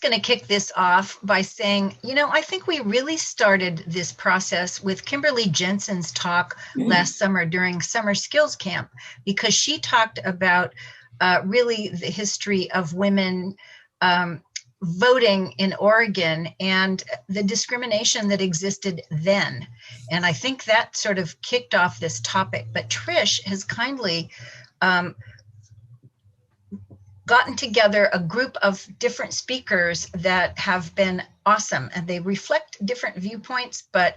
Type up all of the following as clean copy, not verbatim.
going to kick this off by saying, I think we really started this process with Kimberly Jensen's talk last summer during Summer Skills Camp, because she talked about really the history of women voting in Oregon and the discrimination that existed then. And I think that sort of kicked off this topic. But Trish has kindly gotten together a group of different speakers that have been awesome, and they reflect different viewpoints, but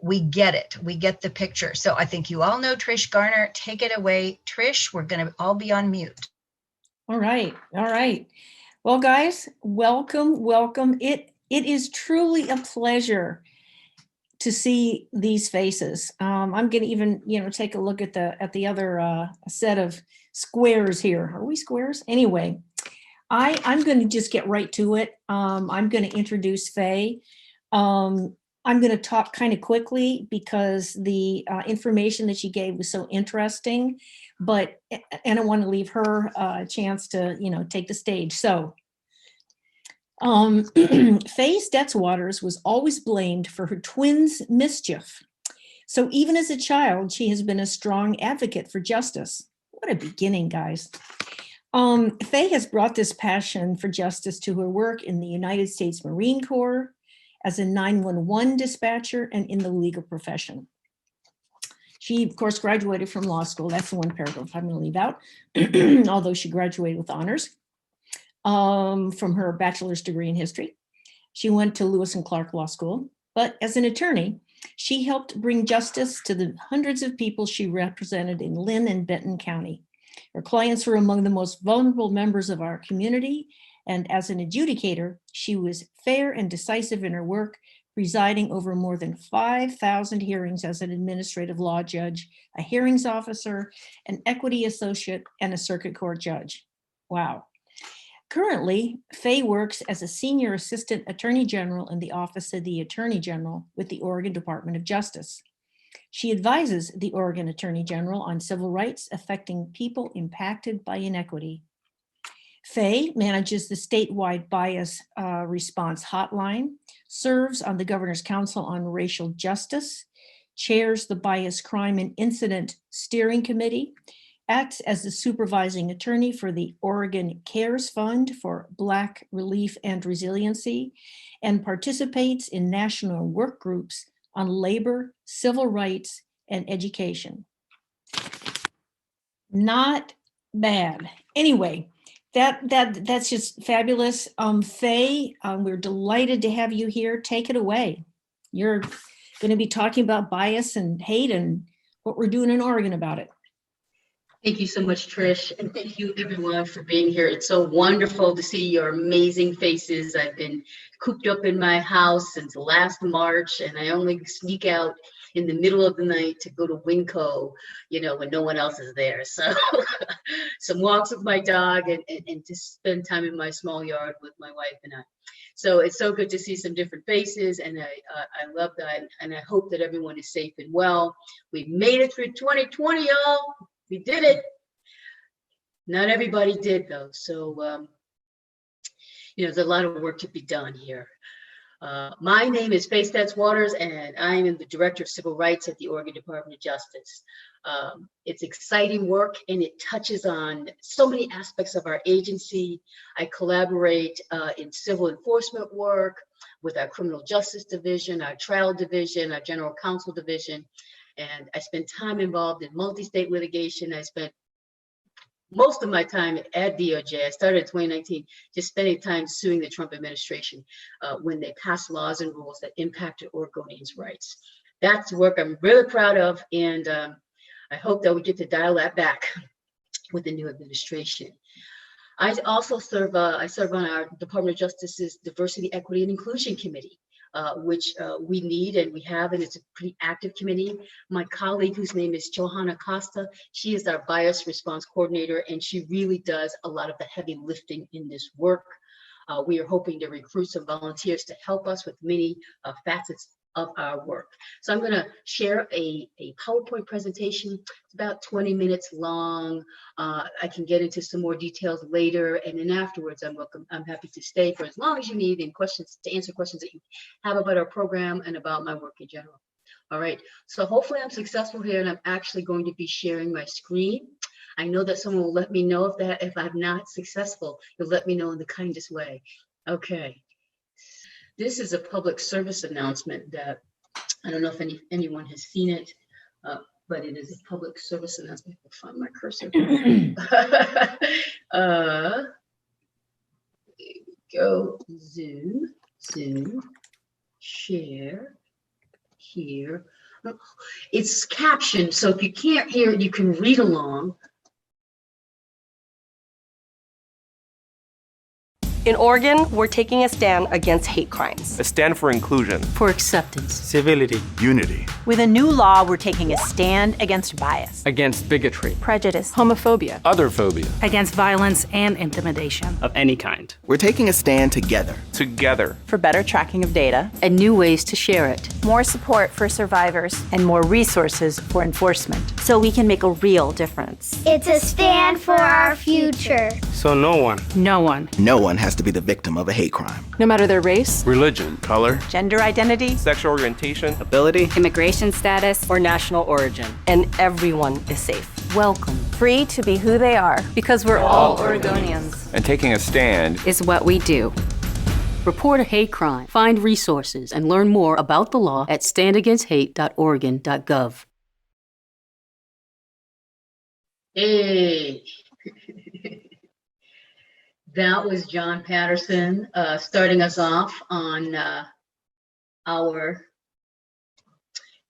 we get it. We get the picture. So I think you all know Trish Garner. Take it away, Trish. We're going to all be on mute. All right. Well, guys, welcome. It is truly a pleasure to see these faces. I'm going to even, take a look at the other set of squares here. Are we squares? Anyway, I'm going to just get right to it. I'm going to introduce Faye. I'm going to talk kind of quickly because the information that she gave was so interesting, and I want to leave her a chance to, take the stage. So Faye Stetz-Waters was always blamed for her twins' mischief. So even as a child, she has been a strong advocate for justice. What a beginning, guys. Faye has brought this passion for justice to her work in the United States Marine Corps, as a 911 dispatcher, and in the legal profession. She, of course, graduated from law school. That's the one paragraph I'm going to leave out, although she graduated with honors from her bachelor's degree in history. She went to Lewis and Clark Law School, but as an attorney, she helped bring justice to the hundreds of people she represented in Lynn and Benton County. Her clients were among the most vulnerable members of our community, and as an adjudicator, she was fair and decisive in her work, presiding over more than 5,000 hearings as an administrative law judge, a hearings officer, an equity associate, and a circuit court judge. Wow. Currently, Faye works as a senior assistant attorney general in the Office of the Attorney General with the Oregon Department of Justice. She advises the Oregon Attorney General on civil rights affecting people impacted by inequity. Faye manages the statewide bias response hotline, serves on the Governor's Council on Racial Justice, chairs the Bias Crime and Incident Steering Committee, acts as the supervising attorney for the Oregon CARES Fund for Black Relief and Resiliency, and participates in national work groups on labor, civil rights, and education. Not bad. Anyway, that's just fabulous. Faye, we're delighted to have you here. Take it away. You're going to be talking about bias and hate and what we're doing in Oregon about it. Thank you so much, Trish, and thank you everyone for being here. It's so wonderful to see your amazing faces. I've been cooped up in my house since last March, and I only sneak out in the middle of the night to go to Winco, when no one else is there. So some walks with my dog and to spend time in my small yard with my wife and I. So it's so good to see some different faces, and I love that, and I hope that everyone is safe and well. We made it through 2020, y'all. We did it. Not everybody did, though. So, there's a lot of work to be done here. My name is Faye Stetz-Waters, and I am the Director of Civil Rights at the Oregon Department of Justice. It's exciting work, and it touches on so many aspects of our agency. I collaborate in civil enforcement work with our Criminal Justice Division, our Trial Division, our General Counsel Division. And I spent time involved in multi-state litigation. I spent most of my time at DOJ. I started in 2019, just spending time suing the Trump administration when they passed laws and rules that impacted Oregonians' rights. That's work I'm really proud of, and I hope that we get to dial that back with the new administration. I also serve on our Department of Justice's Diversity, Equity, and Inclusion Committee. Which we need and we have, and it's a pretty active committee. My colleague, whose name is Johanna Costa, she is our bias response coordinator, and she really does a lot of the heavy lifting in this work. We are hoping to recruit some volunteers to help us with many facets of our work. So I'm going to share a PowerPoint presentation. It's about 20 minutes long. I can get into some more details later, and then afterwards I'm happy to stay for as long as you need and answer questions that you have about our program and about my work in general. All right, so hopefully I'm successful here, and I'm actually going to be sharing my screen. I know that someone will let me know if I'm not successful. You'll let me know in the kindest way. Okay. This is a public service announcement that I don't know if anyone has seen it, but it is a public service announcement. I'll find my cursor. There we go. Zoom, share. Here. It's captioned, so if you can't hear it, you can read along. In Oregon, we're taking a stand against hate crimes. A stand for inclusion. For acceptance. Civility. Unity. With a new law, we're taking a stand against bias. Against bigotry. Prejudice. Homophobia. Otherphobia. Against violence and intimidation. Of any kind. We're taking a stand together. Together. For better tracking of data. And new ways to share it. More support for survivors. And more resources for enforcement. So we can make a real difference. It's a stand for our future. So no one has to be the victim of a hate crime. No matter their race, Religion. Color. Gender identity. Sexual orientation. ability. Immigration status. or national origin. And everyone is safe. Welcome. Free to be who they are. Because we're all Oregonians. And taking a stand Is what we do. Report a hate crime. Find resources and learn more about the law at standagainsthate.oregon.gov. Hey. That was John Patterson starting us off on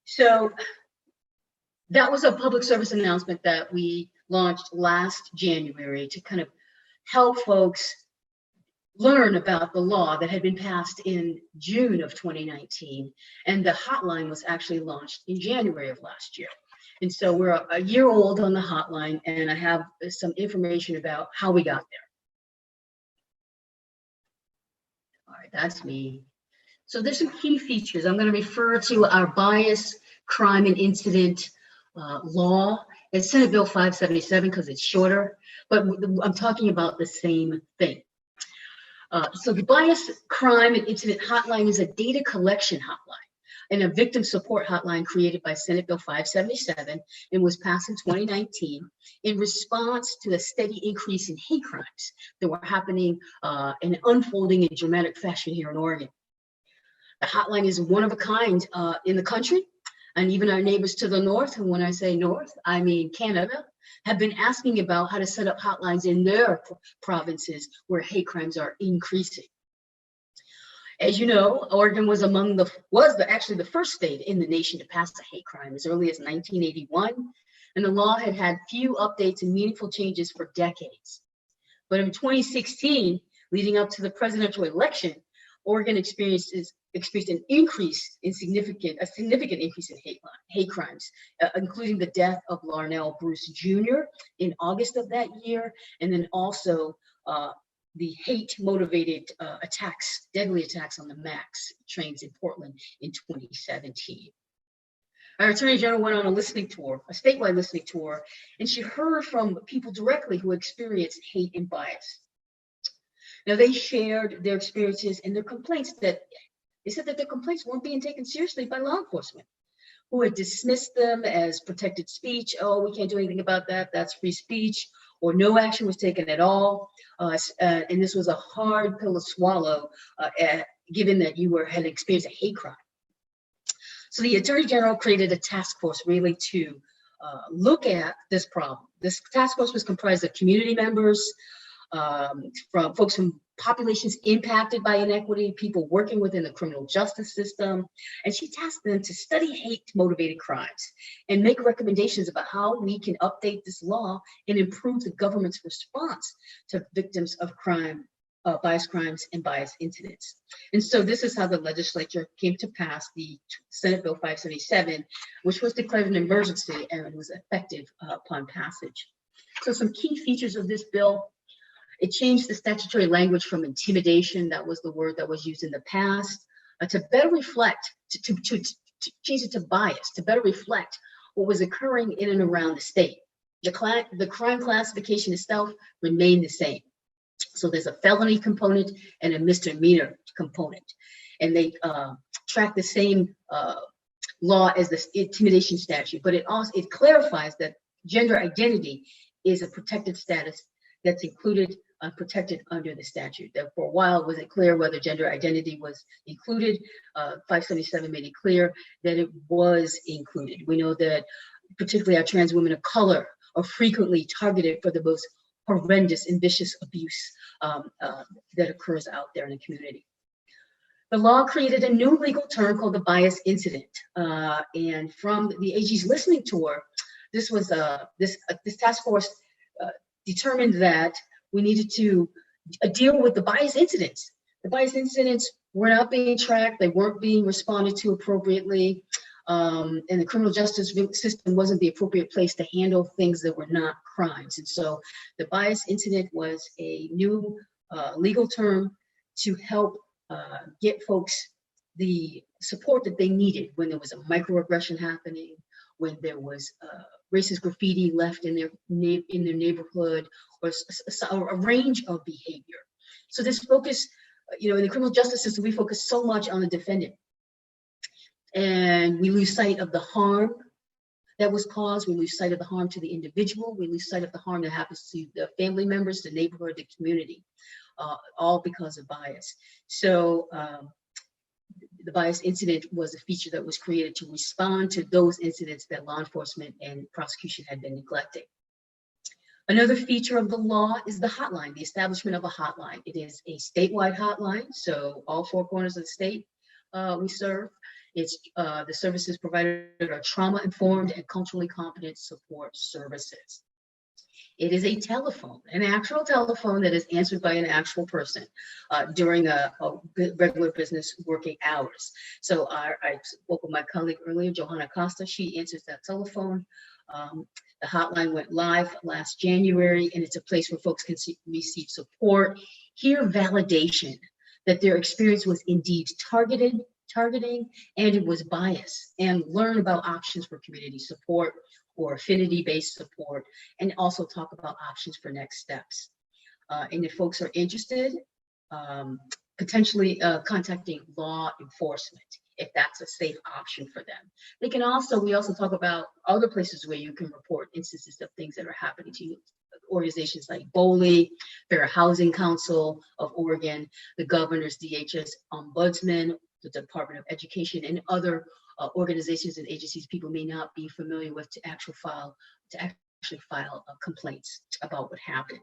So that was a public service announcement that we launched last January to kind of help folks learn about the law that had been passed in June of 2019. And the hotline was actually launched in January of last year. And so we're a year old on the hotline, and I have some information about how we got there. All right, that's me. So there's some key features. I'm going to refer to our bias, crime, and incident law. It's Senate Bill 577 because it's shorter, but I'm talking about the same thing. So the bias, crime, and incident hotline is a data collection hotline and a victim support hotline created by Senate Bill 577 and was passed in 2019 in response to a steady increase in hate crimes that were happening and unfolding in dramatic fashion here in Oregon. The hotline is one of a kind in the country, and even our neighbors to the north, and when I say north, I mean Canada, have been asking about how to set up hotlines in their provinces where hate crimes are increasing. As you know, Oregon was actually the first state in the nation to pass a hate crime as early as 1981, and the law had had few updates and meaningful changes for decades. But in 2016, leading up to the presidential election, Oregon experienced an significant increase in hate crimes, including the death of Larnell Bruce Jr. in August of that year, and then also the hate-motivated attacks, deadly attacks on the MAX trains in Portland in 2017. Our Attorney General went on a statewide listening tour, and she heard from people directly who experienced hate and bias. Now, they shared their experiences and their complaints they said that their complaints weren't being taken seriously by law enforcement, who had dismissed them as protected speech. Oh, we can't do anything about that. That's free speech. Or no action was taken at all. And this was a hard pill to swallow, given that you had experienced a hate crime. So the Attorney General created a task force really to look at this problem. This task force was comprised of community members, from folks from populations impacted by inequity, people working within the criminal justice system, and she tasked them to study hate-motivated crimes and make recommendations about how we can update this law and improve the government's response to victims of crime, bias crimes, and bias incidents. And so this is how the legislature came to pass the Senate Bill 577, which was declared an emergency and was effective upon passage. So some key features of this bill: it changed the statutory language from intimidation, that was the word that was used in the past, to better reflect, to change it to bias, to better reflect what was occurring in and around the state. The crime classification itself remained the same. So there's a felony component and a misdemeanor component, and they track the same law as the intimidation statute, but it clarifies that gender identity is a protected status that's included, protected under the statute. That for a while it wasn't clear whether gender identity was included. 577 made it clear that it was included. We know that particularly our trans women of color are frequently targeted for the most horrendous and vicious abuse that occurs out there in the community. The law created a new legal term called the bias incident. And from the AG's listening tour, this task force determined that we needed to deal with the bias incidents. The bias incidents were not being tracked, they weren't being responded to appropriately, and the criminal justice system wasn't the appropriate place to handle things that were not crimes. And so the bias incident was a new legal term to help get folks the support that they needed when there was a microaggression happening, when there was racist graffiti left in their neighborhood, or a range of behavior. So this focus, in the criminal justice system, we focus so much on the defendant, and we lose sight of the harm that was caused. We lose sight of the harm to the individual. We lose sight of the harm that happens to the family members, the neighborhood, the community, all because of bias. So the bias incident was a feature that was created to respond to those incidents that law enforcement and prosecution had been neglecting. Another feature of the law is the hotline, the establishment of a hotline. It is a statewide hotline, so all four corners of the state we serve. It's the services provided are trauma-informed and culturally competent support services. It is a telephone, an actual telephone that is answered by an actual person during a regular business working hours. So I spoke with my colleague earlier, Johanna Costa. She answers that telephone. The hotline went live last January, and it's a place where folks can receive support, hear validation that their experience was indeed targeting, and it was biased, and learn about options for community support or affinity-based support, and also talk about options for next steps. And if folks are interested, potentially contacting law enforcement, if that's a safe option for them. They can also, we also talk about other places where you can report instances of things that are happening to you. Organizations like BOLI, Fair Housing Council of Oregon, the governor's DHS ombudsman, the Department of Education, and other organizations and agencies people may not be familiar with to actually file complaints about what happened.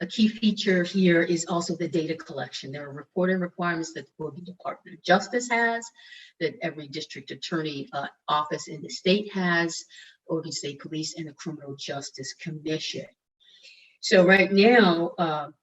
A key feature here is also the data collection. There are reporting requirements that the Department of Justice has, that every district attorney office in the state has, Oregon State Police, and the Criminal Justice Commission. So right now,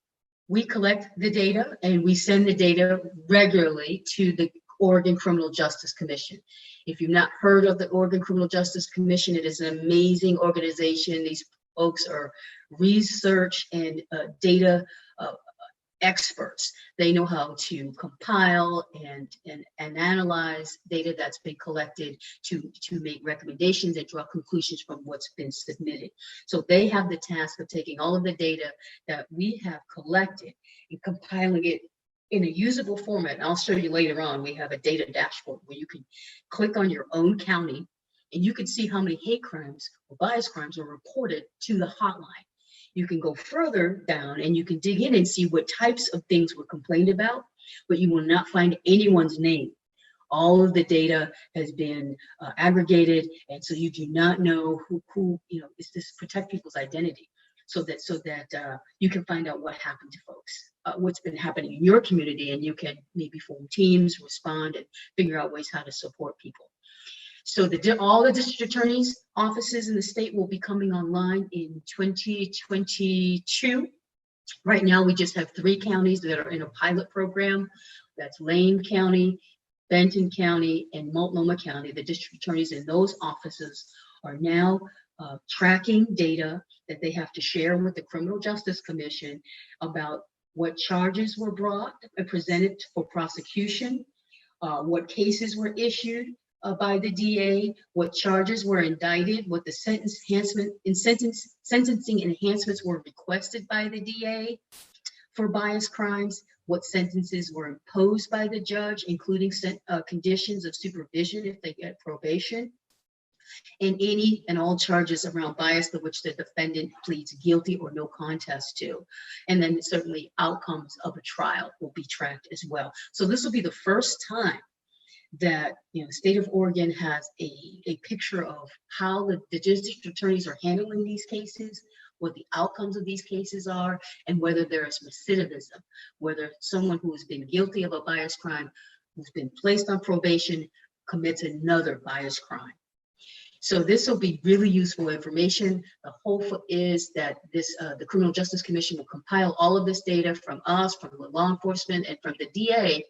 we collect the data and we send the data regularly to the Oregon Criminal Justice Commission. If you've not heard of the Oregon Criminal Justice Commission, it is an amazing organization. These folks are research and data experts. They know how to compile and analyze data that's been collected to make recommendations and draw conclusions from what's been submitted. So they have the task of taking all of the data that we have collected and compiling it in a usable format. And I'll show you later on, we have a data dashboard where you can click on your own county and you can see how many hate crimes or bias crimes were reported to the hotline. You can go further down and you can dig in and see what types of things were complained about, but you will not find anyone's name. All of the data has been aggregated, and so you do not know who is this, protect people's identity, so that you can find out what happened to folks, what's been happening in your community, and you can maybe form teams, respond, and figure out ways how to support people. So all the district attorneys' offices in the state will be coming online in 2022. Right now, we just have 3 counties that are in a pilot program. That's Lane County, Benton County, and Multnomah County. The district attorneys in those offices are now tracking data that they have to share with the Criminal Justice Commission about what charges were brought and presented for prosecution, what cases were issued by the DA, what charges were indicted, what the sentencing enhancements were requested by the DA for bias crimes, what sentences were imposed by the judge, including conditions of supervision if they get probation, and any and all charges around bias to which the defendant pleads guilty or no contest to. And then certainly outcomes of a trial will be tracked as well. So this will be the first time that the state of Oregon has a picture of how the district attorneys are handling these cases, what the outcomes of these cases are, and whether there is recidivism, whether someone who has been guilty of a bias crime, who's been placed on probation, commits another bias crime. So this will be really useful information. The hope is that the Criminal Justice Commission will compile all of this data from us, from the law enforcement, and from the DA,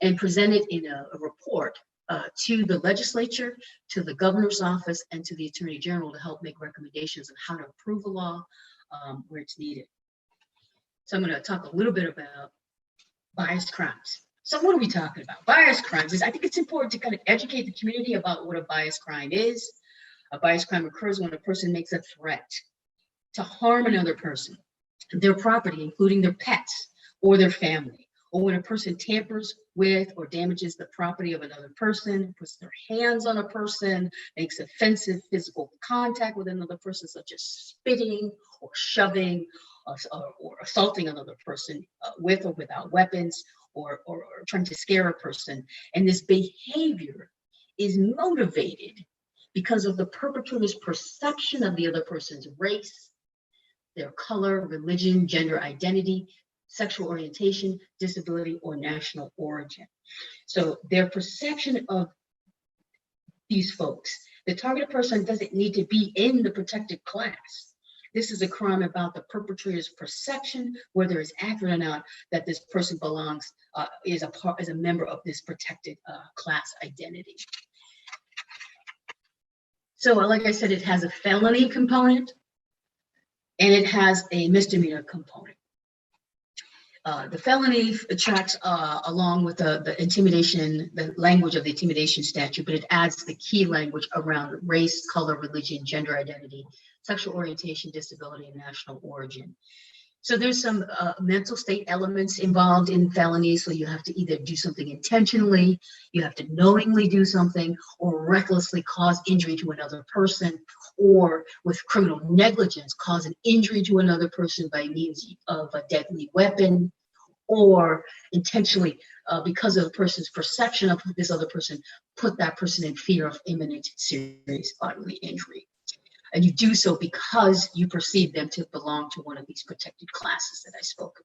and present it in a report to the legislature, to the governor's office, and to the attorney general to help make recommendations on how to improve the law where it's needed. So I'm going to talk a little bit about bias crimes. So what are we talking about? Bias crimes I think it's important to kind of educate the community about what a bias crime is. A bias crime occurs when a person makes a threat to harm another person, their property, including their pets or their family, or when a person tampers with or damages the property of another person, puts their hands on a person, makes offensive physical contact with another person, such as spitting or shoving or assaulting another person with or without weapons, or trying to scare a person. And this behavior is motivated because of the perpetrator's perception of the other person's race, their color, religion, gender identity, sexual orientation, disability, or national origin. So their perception of these folks, the targeted person doesn't need to be in the protected class. This is a crime about the perpetrator's perception, whether it's accurate or not, that this person belongs, is a member of this protected class identity. So like I said, it has a felony component and it has a misdemeanor component. The felony tracks along with the intimidation, the language of the intimidation statute, but it adds the key language around race, color, religion, gender identity, sexual orientation, disability, and national origin. So there's some mental state elements involved in felonies. So you have to either do something intentionally, you have to knowingly do something, or recklessly cause injury to another person, or with criminal negligence, cause an injury to another person by means of a deadly weapon, or intentionally, because of the person's perception of this other person, put that person in fear of imminent serious bodily injury. And you do so because you perceive them to belong to one of these protected classes that I spoke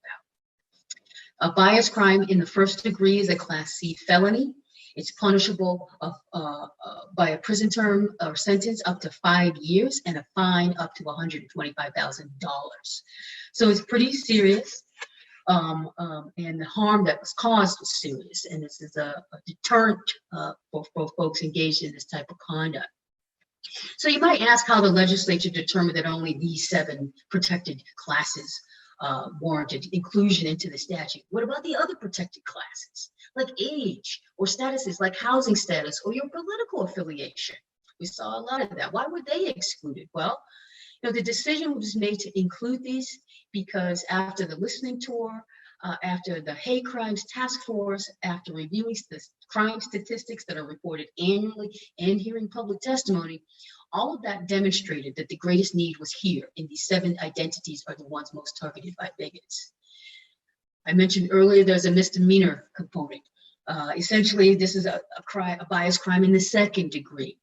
about. A bias crime in the first degree is a Class C felony. It's punishable by a prison term or sentence up to 5 years and a fine up to $125,000. So it's pretty serious, and the harm that was caused was serious. And this is a deterrent for folks engaged in this type of conduct. So you might ask how the legislature determined that only these 7 protected classes warranted inclusion into the statute. What about the other protected classes, like age or statuses, like housing status or your political affiliation? We saw a lot of that. Why were they excluded? Well, the decision was made to include these because after the listening tour, after the hate crimes task force, after reviewing the crime statistics that are reported annually and hearing public testimony, all of that demonstrated that the greatest need was here, and these 7 identities are the ones most targeted by bigots. I mentioned earlier there's a misdemeanor component. Essentially, this is a bias crime in the second degree.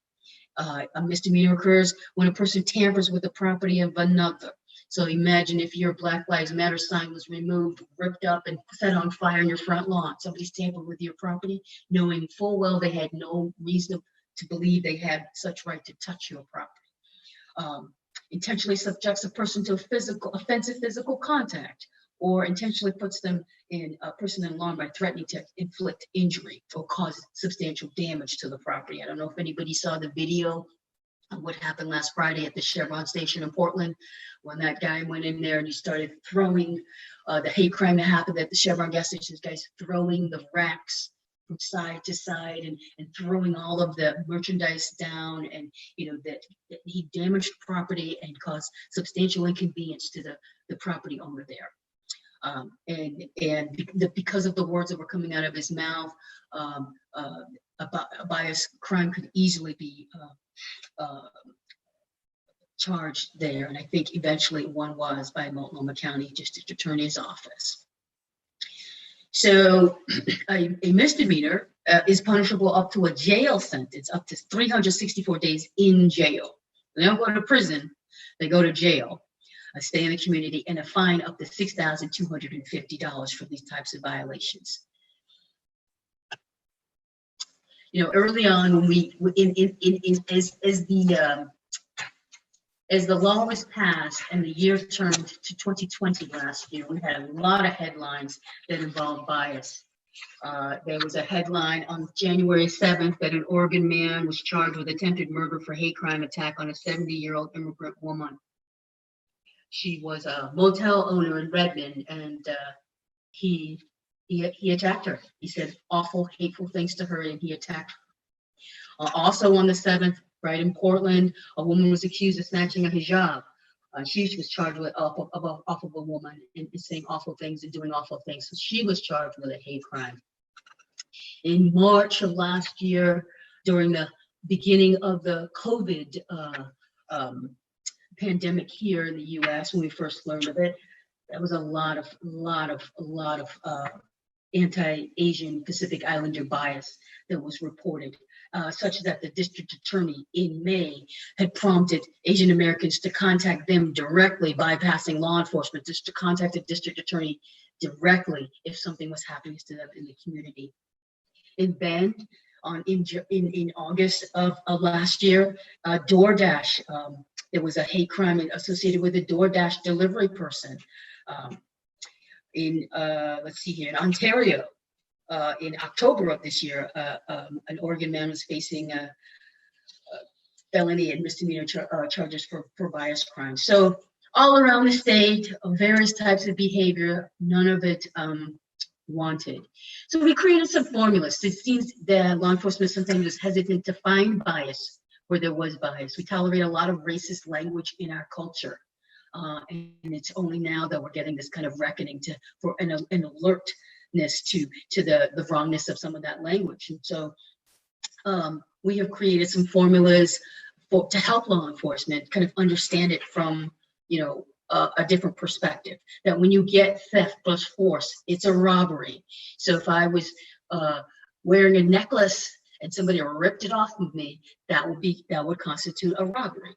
A misdemeanor occurs when a person tampers with the property of another. So imagine if your Black Lives Matter sign was removed, ripped up, and set on fire in your front lawn. Somebody's tampered with your property, knowing full well they had no reason to believe they had such right to touch your property. Intentionally subjects a person to offensive physical contact, or intentionally puts a person in alarm by threatening to inflict injury or cause substantial damage to the property. I don't know if anybody saw the video what happened last Friday at the Chevron station in Portland, when that guy went in there and he started throwing the hate crime that happened at the Chevron gas station. Guys throwing the racks from side to side and throwing all of the merchandise down, and that he damaged property and caused substantial inconvenience to the property owner there. Because of the words that were coming out of his mouth, a bias crime could easily be charged there, and I think eventually one was by Multnomah County District Attorney's Office. So a misdemeanor is punishable up to a jail sentence, up to 364 days in jail. They don't go to prison, they go to jail, stay in the community, and a fine up to $6,250 for these types of violations. Early on, when as the law was passed and the year turned to 2020 last year, we had a lot of headlines that involved bias. There was a headline on January 7th that an Oregon man was charged with attempted murder for hate crime attack on a 70-year-old immigrant woman. She was a motel owner in Redmond, and he attacked her. He said awful, hateful things to her, and he attacked her. Also on the 7th, right in Portland, a woman was accused of snatching a hijab. She was charged with awful of a woman and saying awful things and doing awful things. So she was charged with a hate crime. In March of last year, during the beginning of the COVID pandemic here in the U.S., when we first learned of it, there was a lot of anti-Asian Pacific Islander bias that was reported, such that the district attorney in May had prompted Asian Americans to contact them directly, bypassing law enforcement, just to contact the district attorney directly if something was happening to them in the community. In Bend, in August of last year, DoorDash, there was a hate crime associated with a DoorDash delivery person. In Ontario, in October of this year, an Oregon man was facing felony and misdemeanor charges for bias crime. So all around the state, various types of behavior, none of it wanted. So we created some formulas. It seems that law enforcement sometimes is hesitant to find bias where there was bias. We tolerate a lot of racist language in our culture. And it's only now that we're getting this kind of reckoning for an alertness to the wrongness of some of that language. And so we have created some formulas to help law enforcement kind of understand it from, a different perspective, that when you get theft plus force, it's a robbery. So if I was wearing a necklace and somebody ripped it off of me, that would constitute a robbery.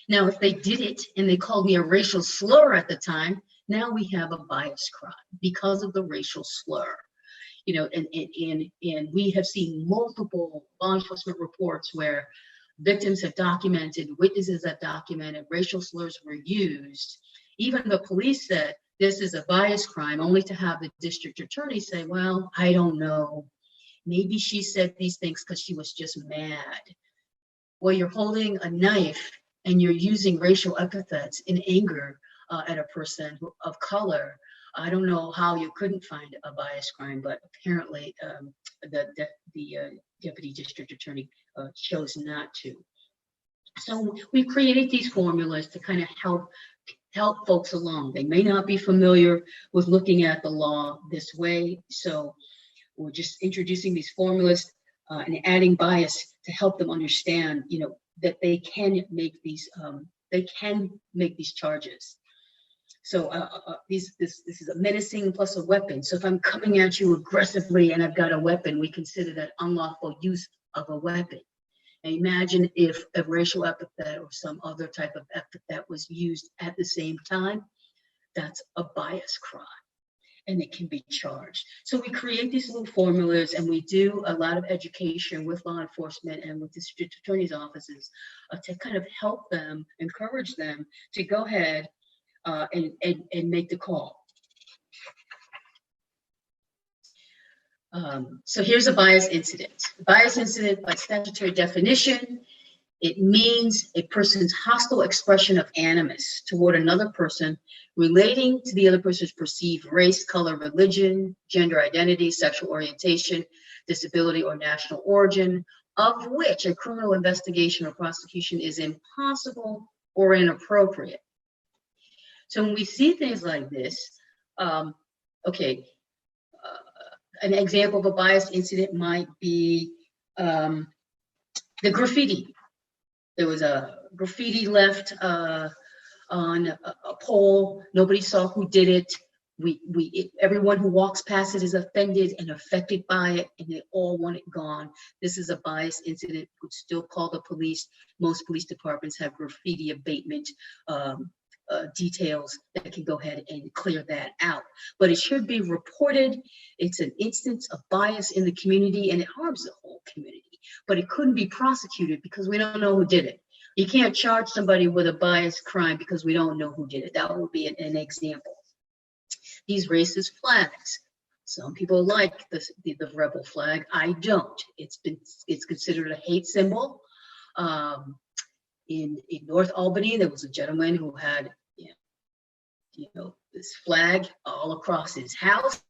Now, if they did it and they called me a racial slur at the time, now we have a bias crime because of the racial slur. And we have seen multiple law enforcement reports where victims have documented, witnesses have documented racial slurs were used. Even the police said this is a bias crime, only to have the district attorney say, well, I don't know. Maybe she said these things because she was just mad. Well, you're holding a knife and you're using racial epithets in anger at a person of color. I don't know how you couldn't find a bias crime, but apparently the deputy district attorney chose not to. So we've created these formulas to kind of help folks along. They may not be familiar with looking at the law this way, so we're just introducing these formulas and adding bias to help them understand, that they can make these charges. So this is a menacing plus a weapon. So if I'm coming at you aggressively and I've got a weapon, we consider that unlawful use of a weapon. And imagine if a racial epithet or some other type of epithet was used at the same time, that's a bias crime and it can be charged. So we create these little formulas and we do a lot of education with law enforcement and with district attorney's offices to kind of help them, encourage them to go ahead and make the call. So here's a bias incident. A bias incident, by statutory definition, It means a person's hostile expression of animus toward another person relating to the other person's perceived race, color, religion, gender identity, sexual orientation, disability, or national origin, of which a criminal investigation or prosecution is impossible or inappropriate. So when we see things like this, an example of a biased incident might be the graffiti. There was a graffiti left on a pole. Nobody saw who did it. Everyone who walks past it is offended and affected by it, and they all want it gone. This is a biased incident. Would still call the police. Most police departments have graffiti abatement details that can go ahead and clear that out. But it should be reported. It's an instance of bias in the community, and it harms the whole community. But it couldn't be prosecuted because we don't know who did it. You can't charge somebody with a biased crime because we don't know who did it. That would be an example. These racist flags. Some people like the rebel flag. I don't. It's considered a hate symbol. In North Albany, there was a gentleman who had this flag all across his house.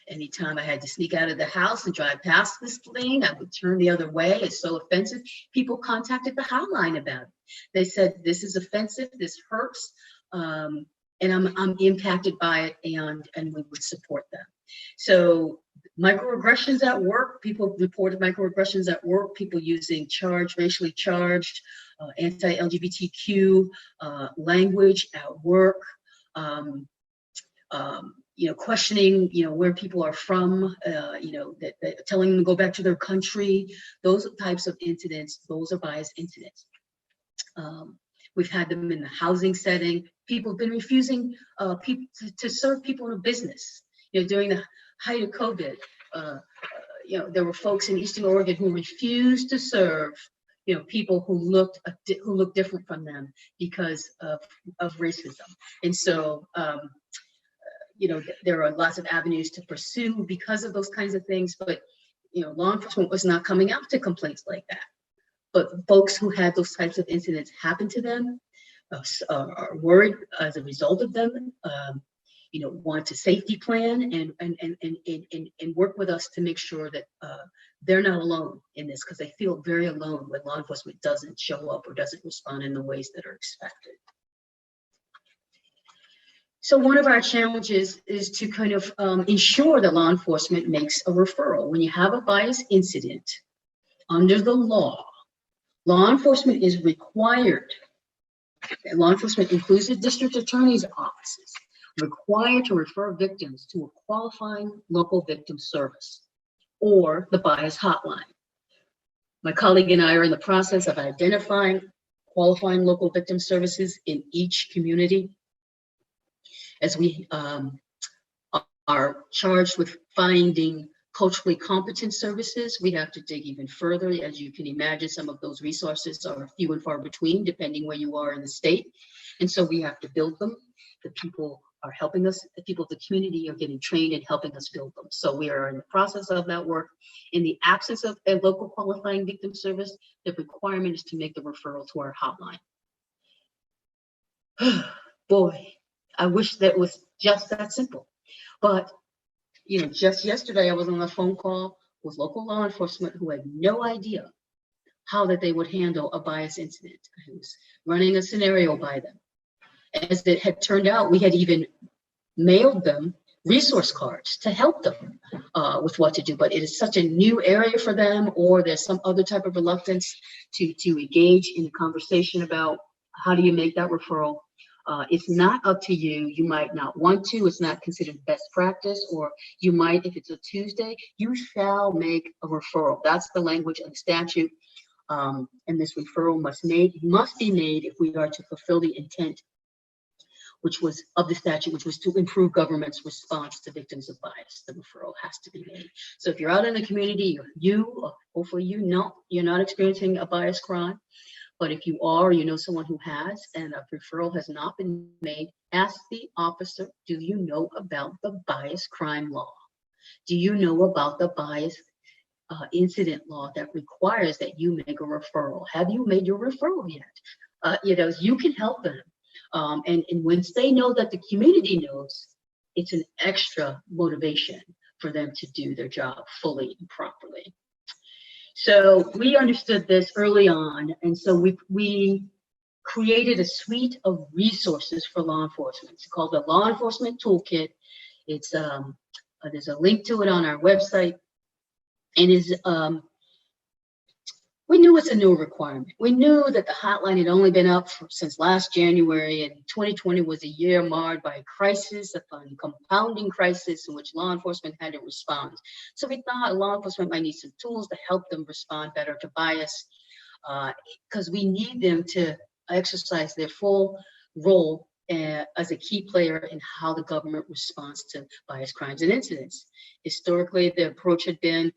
Anytime I had to sneak out of the house and drive past this thing, I would turn the other way. It's so offensive. People contacted the hotline about it. They said, this is offensive, this hurts, and I'm impacted by it, and we would support them. So microaggressions at work, people reported microaggressions at work, people using racially charged, anti-LGBTQ language at work, questioning, where people are from, that telling them to go back to their country. Those types of incidents, those are biased incidents. We've had them in the housing setting. People have been refusing to serve people in a business. During the height of COVID, there were folks in Eastern Oregon who refused to serve people who looked different from them because of racism. And so there are lots of avenues to pursue because of those kinds of things, but law enforcement was not coming out to complaints like that. But folks who had those types of incidents happen to them are worried as a result of them, want to safety plan and work with us to make sure that they're not alone in this, because they feel very alone when law enforcement doesn't show up or doesn't respond in the ways that are expected. So one of our challenges is to kind of ensure that law enforcement makes a referral. When you have a bias incident, under the law enforcement is required, and law enforcement includes the district attorney's offices, required to refer victims to a qualifying local victim service or the bias hotline. My colleague and I are in the process of identifying qualifying local victim services in each community. As we are charged with finding culturally competent services, we have to dig even further. As you can imagine, some of those resources are few and far between, depending where you are in the state. And so we have to build them. The people are helping us, the people of the community are getting trained and helping us build them. So we are in the process of that work. In the absence of a local qualifying victim service, the requirement is to make the referral to our hotline. Boy, I wish that was just that simple. But just yesterday I was on a phone call with local law enforcement who had no idea how that they would handle a bias incident. I was running a scenario by them. As it had turned out, we had even mailed them resource cards to help them with what to do. But it is such a new area for them, or there's some other type of reluctance to engage in a conversation about how do you make that referral. It's not up to you. You might not want to. It's not considered best practice, or you might, if it's a Tuesday, you shall make a referral. That's the language of the statute. And this referral must be made if we are to fulfill the intent which was of the statute, which was to improve government's response to victims of bias. The referral has to be made. So if you're out in the community, hopefully you're not experiencing a bias crime. But if you are, you know someone who has, and a referral has not been made, ask the officer, do you know about the bias crime law? Do you know about the bias incident law that requires that you make a referral. Have you made your referral yet? You can help them. And once they know that the community knows, it's an extra motivation for them to do their job fully and properly. So we understood this early on, and so we created a suite of resources for law enforcement. It's called the Law Enforcement Toolkit. It's there's a link to it on our website, and we knew it's a new requirement. We knew that the hotline had only been up since last January, and 2020 was a year marred by a crisis upon compounding crisis in which law enforcement had to respond. So we thought law enforcement might need some tools to help them respond better to bias, because we need them to exercise their full role as a key player in how the government responds to bias crimes and incidents. Historically, the approach had been,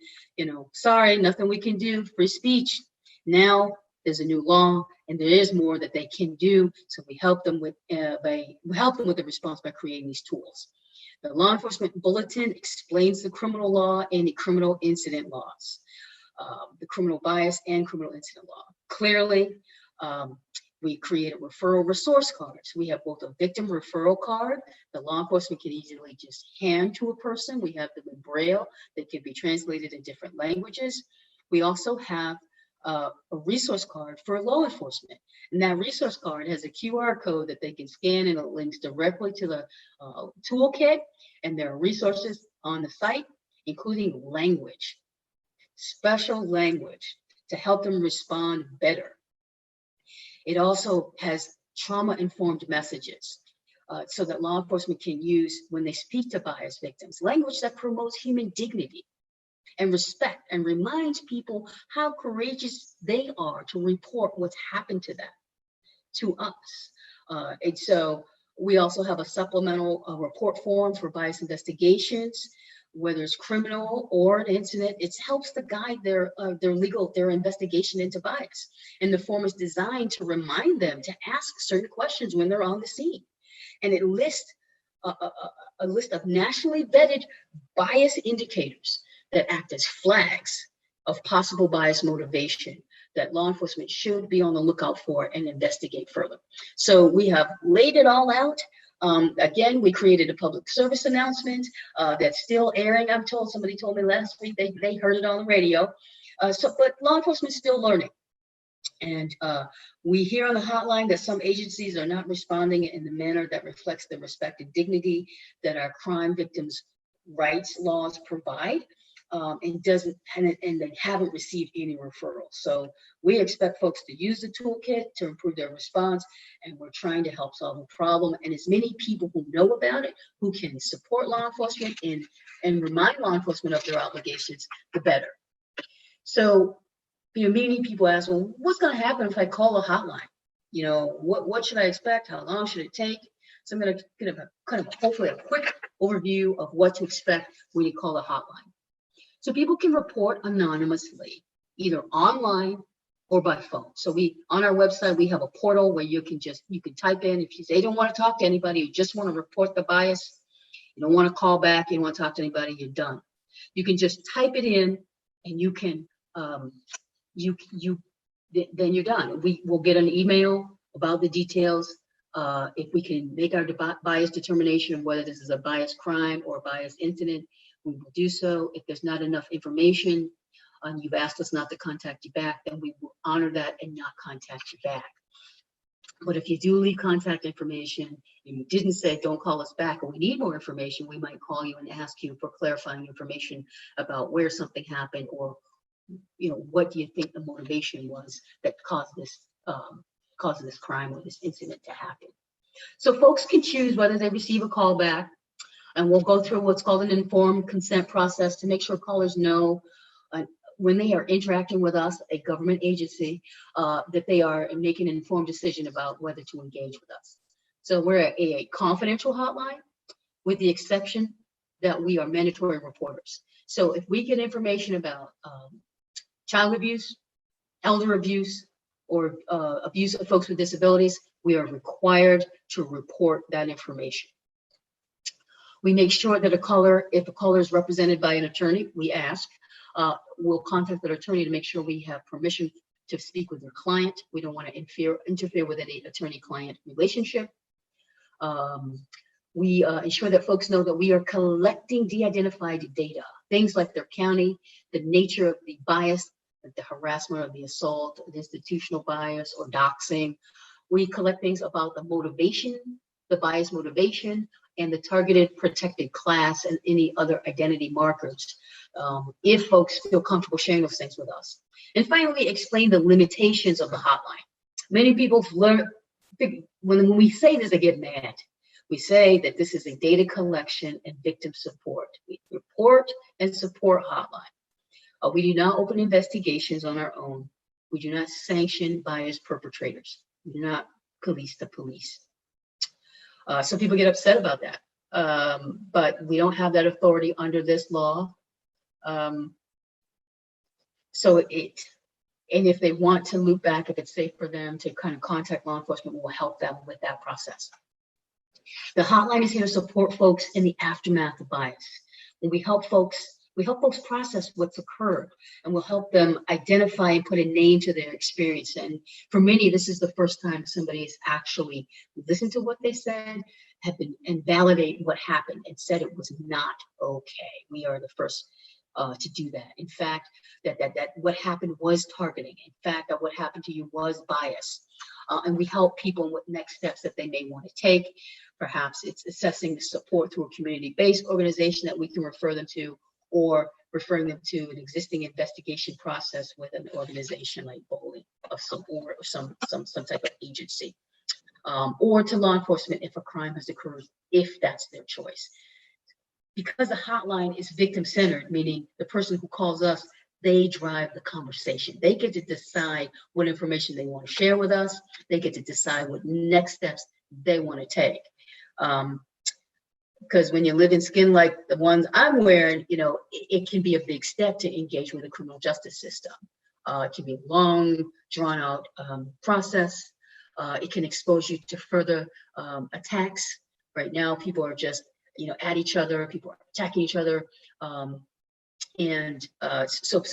sorry, nothing we can do, free speech. Now there's a new law, and there is more that they can do. So we help them with the response by creating these tools. The Law Enforcement Bulletin explains the criminal law and the criminal incident laws, the criminal bias and criminal incident law clearly. We create a referral resource cards. We have both a victim referral card that law enforcement can easily just hand to a person. We have them in Braille that can be translated in different languages. We also have a resource card for law enforcement. And that resource card has a QR code that they can scan, and it links directly to the toolkit. And there are resources on the site, including language, special language to help them respond better. It also has trauma-informed messages so that law enforcement can use when they speak to bias victims, language that promotes human dignity and respect and reminds people how courageous they are to report what's happened to them, to us. And so we also have a supplemental report form for bias investigations, whether it's criminal or an incident. It helps to guide their investigation into bias. And the form is designed to remind them to ask certain questions when they're on the scene. And it lists a list of nationally vetted bias indicators that act as flags of possible bias motivation that law enforcement should be on the lookout for and investigate further. So we have laid it all out. Again, we created a public service announcement that's still airing. Somebody told me last week they heard it on the radio. But law enforcement is still learning. And we hear on the hotline that some agencies are not responding in the manner that reflects the respect and dignity that our crime victims' rights laws provide. And they haven't received any referrals. So we expect folks to use the toolkit to improve their response, and we're trying to help solve the problem. And as many people who know about it, who can support law enforcement and remind law enforcement of their obligations, the better. So, many people ask, well, what's going to happen if I call a hotline? What should I expect? How long should it take? So I'm going to give hopefully a quick overview of what to expect when you call a hotline. So people can report anonymously, either online or by phone. So on our website, we have a portal where you can type in, if you say you don't want to talk to anybody, you just want to report the bias, you don't want to call back, you don't want to talk to anybody, you're done. You can just type it in, and you can, then you're done. We'll get an email about the details. If we can make our bias determination of whether this is a bias crime or a bias incident, we will do so. If there's not enough information and you've asked us not to contact you back, then we will honor that and not contact you back. But if you do leave contact information and you didn't say don't call us back, or we need more information, we might call you and ask you for clarifying information about where something happened, or what do you think the motivation was that caused this crime or this incident to happen. So folks can choose whether they receive a call back. And we'll go through what's called an informed consent process to make sure callers know when they are interacting with us, a government agency, that they are making an informed decision about whether to engage with us. So we're a confidential hotline, with the exception that we are mandatory reporters. So if we get information about child abuse, elder abuse, or abuse of folks with disabilities, we are required to report that information. We make sure that if a caller is represented by an attorney, we ask we'll contact their attorney to make sure we have permission to speak with their client. We don't want to interfere with any attorney-client relationship. We ensure that folks know that we are collecting de-identified data, things like their county, the nature of the bias, like the harassment or the assault, the institutional bias or doxing. We collect things about the motivation, the bias motivation, and the targeted protected class and any other identity markers, if folks feel comfortable sharing those things with us. And finally, explain the limitations of the hotline. Many people learn, when we say this, they get mad. We say that this is a data collection and victim support. We report and support hotline. We do not open investigations on our own. We do not sanction bias perpetrators. We do not police the police. Some people get upset about that, but we don't have that authority under this law. And if they want to loop back, if it's safe for them to kind of contact law enforcement, we'll help them with that process. The hotline is here to support folks in the aftermath of bias. When we help folks process what's occurred, and we'll help them identify and put a name to their experience. And for many, this is the first time somebody's actually listened to what they said, have been and validate what happened and said it was not okay. We are the first to do that. In fact, that what happened was targeting. In fact, that what happened to you was bias. And we help people with next steps that they may want to take. Perhaps it's assessing the support through a community-based organization that we can refer them to, or referring them to an existing investigation process with an organization like bowling of some type of agency, or to law enforcement if a crime has occurred, if that's their choice. Because the hotline is victim-centered, meaning the person who calls us, they drive the conversation. They get to decide what information they want to share with us. They get to decide what next steps they want to take. Because when you live in skin like the ones I'm wearing, it can be a big step to engage with the criminal justice system. It can be a long, drawn-out process. It can expose you to further attacks. Right now, people are just, at each other. People are attacking each other. So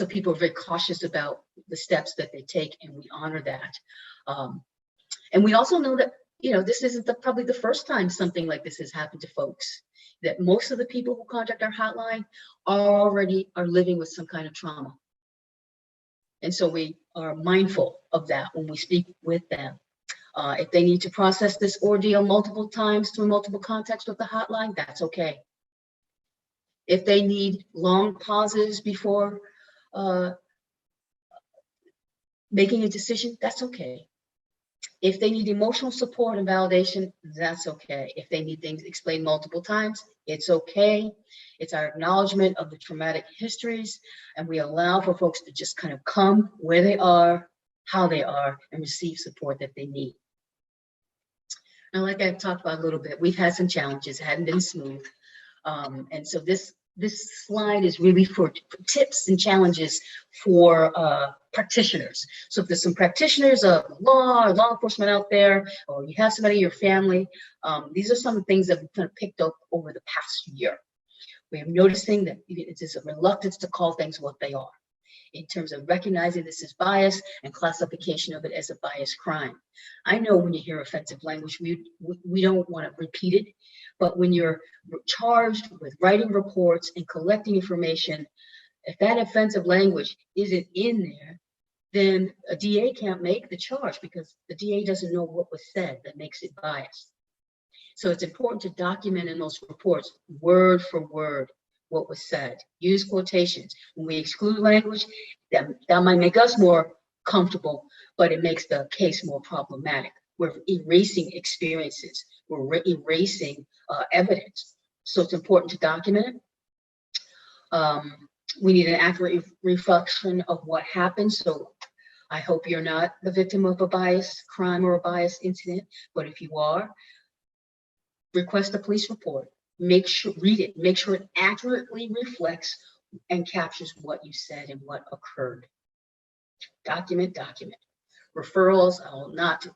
people are very cautious about the steps that they take, and we honor that. And we also know that, this isn't probably the first time something like this has happened to folks, that most of the people who contact our hotline are living with some kind of trauma. And so we are mindful of that when we speak with them. If they need to process this ordeal multiple times through multiple contacts with the hotline, that's okay. If they need long pauses before making a decision, that's okay. If they need emotional support and validation, that's okay. If they need things explained multiple times, it's okay. It's our acknowledgement of the traumatic histories, and we allow for folks to just kind of come where they are, how they are, and receive support that they need. Now, like I've talked about a little bit, we've had some challenges. It hadn't been smooth. And so this slide is really for tips and challenges for practitioners. So if there's some practitioners of law or law enforcement out there, or you have somebody in your family, these are some of the things that we've kind of picked up over the past year. We are noticing that it's a reluctance to call things what they are, in terms of recognizing this as bias and classification of it as a bias crime. I know when you hear offensive language, we don't want to repeat it, but when you're charged with writing reports and collecting information, if that offensive language isn't in there, then a DA can't make the charge because the DA doesn't know what was said that makes it biased. So it's important to document in those reports, word for word, what was said. Use quotations. When we exclude language, that might make us more comfortable, but it makes the case more problematic. We're erasing experiences. We're erasing evidence. So it's important to document it. We need an accurate reflection of what happened. So I hope you're not the victim of a bias crime or a bias incident, but if you are, request a police report. Read it, make sure it accurately reflects and captures what you said and what occurred. Document. Referrals, I will not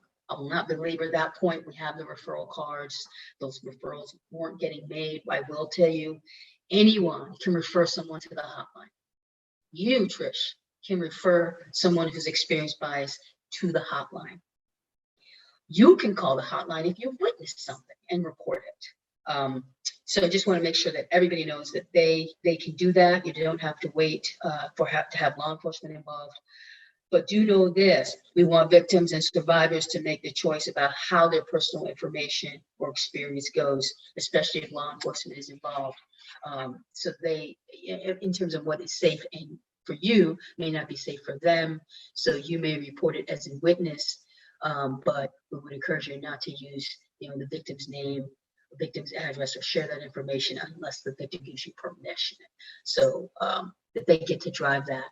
belabor that point. We have the referral cards. Those referrals weren't getting made. I will tell you, anyone can refer someone to the hotline. you, Trish, can refer someone who's experienced bias to the hotline. You can call the hotline if you've witnessed something and report it. So I just want to make sure that everybody knows that they can do that. You don't have to wait to have law enforcement involved. But do know this, we want victims and survivors to make the choice about how their personal information or experience goes, especially if law enforcement is involved. So they, in terms of what is safe and for you, may not be safe for them. So you may report it as a witness, but we would encourage you not to use, the victim's name, victim's address, or share that information unless the victim gives you permission. So that they get to drive that.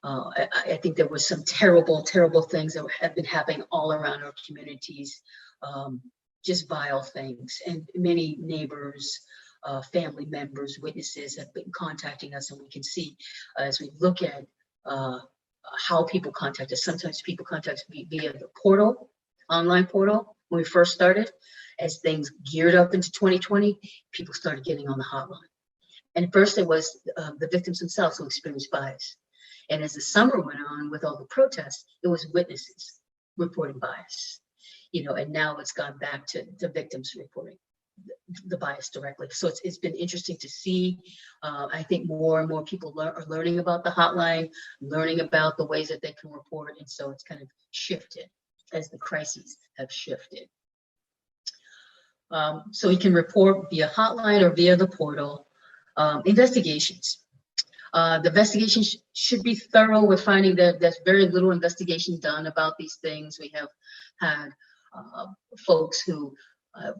I think there was some terrible, terrible things that have been happening all around our communities, just vile things. And many neighbors, family members, witnesses have been contacting us, and we can see as we look at how people contact us. Sometimes people contact us via the portal, online portal. When we first started, as things geared up into 2020, people started getting on the hotline. And at first it was the victims themselves who experienced bias. And as the summer went on with all the protests, it was witnesses reporting bias, and now it's gone back to the victims reporting the bias directly. So it's been interesting to see. I think more and more people are learning about the hotline, learning about the ways that they can report. And so it's kind of shifted as the crises have shifted. So you can report via hotline or via the portal. Investigations. The investigation should be thorough. We're finding that there's very little investigation done about these things. We have had folks who have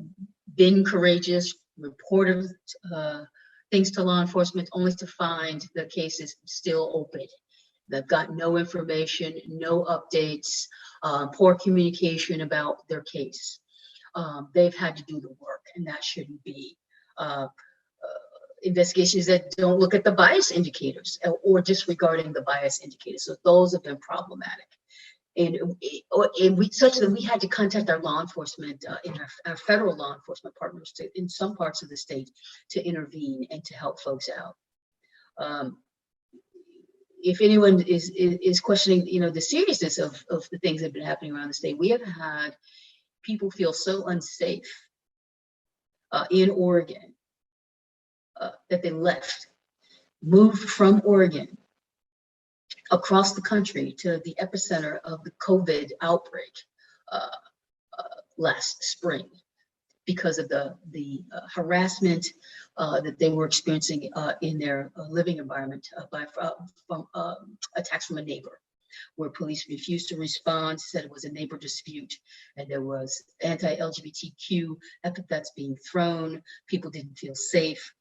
been courageous, reported things to law enforcement only to find the case is still open. They've got no information, no updates, poor communication about their case. They've had to do the work, and that shouldn't be. Investigations that don't look at the bias indicators or disregarding the bias indicators. So those have been problematic. And such that we had to contact our law enforcement, in our federal law enforcement partners in some parts of the state to intervene and to help folks out. If anyone is questioning, the seriousness of the things that have been happening around the state, we have had people feel so unsafe in Oregon that they left, moved from Oregon across the country to the epicenter of the COVID outbreak last spring because of the harassment that they were experiencing in their living environment from attacks from a neighbor, where police refused to respond, said it was a neighbor dispute, and there was anti-LGBTQ epithets being thrown. People didn't feel safe.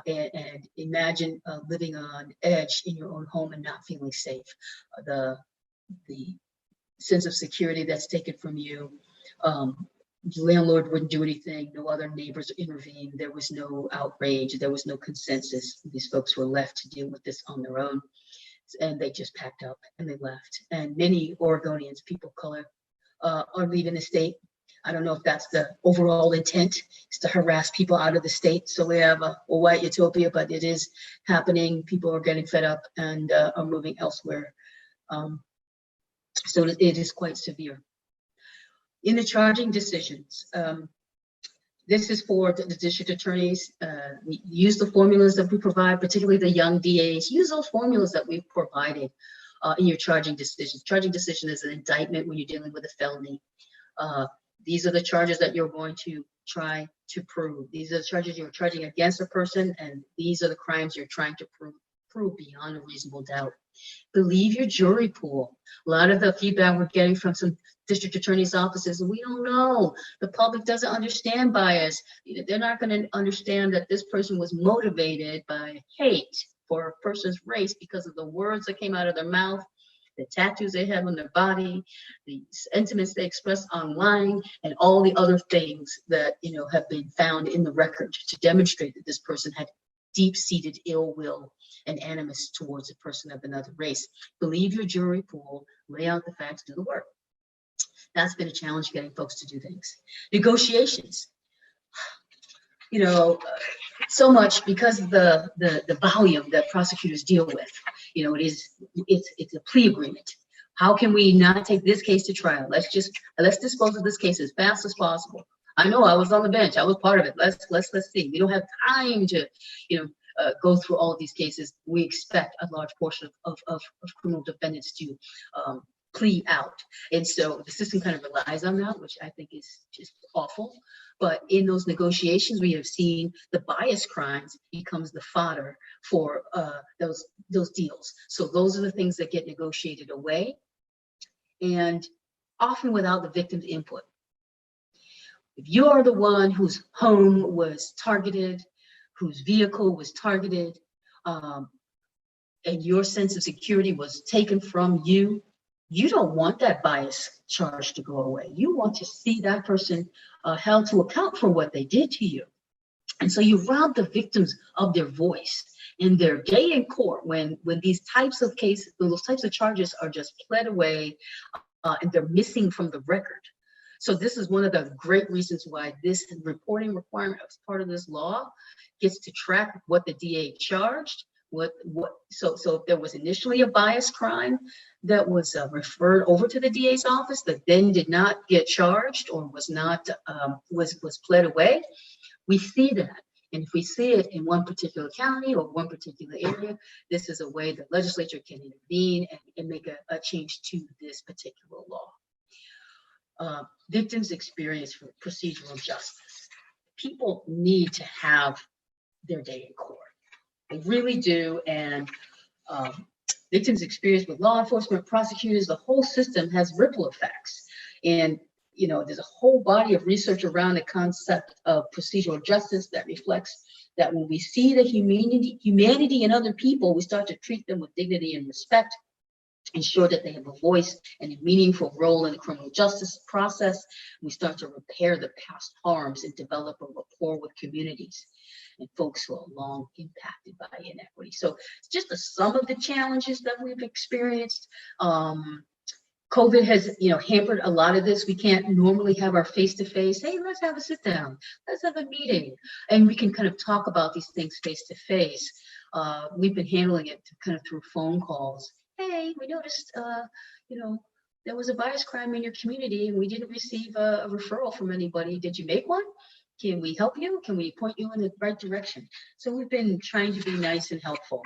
And imagine living on edge in your own home and not feeling safe. The sense of security that's taken from you. The landlord wouldn't do anything. No other neighbors intervened. There was no outrage. There was no consensus. These folks were left to deal with this on their own. And they just packed up and they left. And many Oregonians, people of color, are leaving the state. I don't know if that's the overall intent, is to harass people out of the state. So we have a white utopia, but it is happening. People are getting fed up and are moving elsewhere. So it is quite severe. In the charging decisions, this is for the district attorneys. We use the formulas that we provide, particularly the young DAs. Use those formulas that we've provided in your charging decisions. Charging decision is an indictment when you're dealing with a felony. These are the charges that you're going to try to prove. These are the charges you're charging against a person, and these are the crimes you're trying to prove beyond a reasonable doubt. Believe your jury pool. A lot of the feedback we're getting from some district attorneys' offices, we don't know. The public doesn't understand bias. They're not going to understand that this person was motivated by hate for a person's race because of the words that came out of their mouth, the tattoos they have on their body, the sentiments they express online, and all the other things that have been found in the record to demonstrate that this person had deep-seated ill will and animus towards a person of another race. Believe your jury pool, lay out the facts, do the work. That's been a challenge, getting folks to do things. Negotiations. So much because of the volume that prosecutors deal with. You know, it's a plea agreement. How can we not take this case to trial? Let's dispose of this case as fast as possible. I know I was on the bench. I was part of it. Let's see. We don't have time to, go through all of these cases. We expect a large portion of criminal defendants to plea out. And so the system kind of relies on that, which I think is just awful. But in those negotiations, we have seen the bias crimes becomes the fodder for those deals. So those are the things that get negotiated away, and often without the victim's input. If you are the one whose home was targeted, whose vehicle was targeted, and your sense of security was taken from you, you don't want that bias charge to go away. You want to see that person held to account for what they did to you. And so you rob the victims of their voice and their day in court when these types of cases, when those types of charges are just pled away and they're missing from the record. So this is one of the great reasons why this reporting requirement as part of this law gets to track what the DA charged. So if there was initially a bias crime that was referred over to the DA's office that then did not get charged or was not was pled away, we see that. And if we see it in one particular county or one particular area, this is a way the legislature can intervene and make a change to this particular law. Victims experience for procedural justice. People need to have their day in court. They really do. And victims' experience with law enforcement, prosecutors, the whole system has ripple effects. And there's a whole body of research around the concept of procedural justice that reflects that when we see the humanity in other people, we start to treat them with dignity and respect, ensure that they have a voice and a meaningful role in the criminal justice process. We start to repair the past harms and develop a rapport with communities and folks who are long impacted by inequity. So it's just some of the challenges that we've experienced. COVID has, hampered a lot of this. We can't normally have our face-to-face, hey, let's have a sit down, let's have a meeting. And we can kind of talk about these things face-to-face. We've been handling it kind of through phone calls. Hey, we noticed, there was a bias crime in your community and we didn't receive a referral from anybody. Did you make one? Can we help you? Can we point you in the right direction? So we've been trying to be nice and helpful.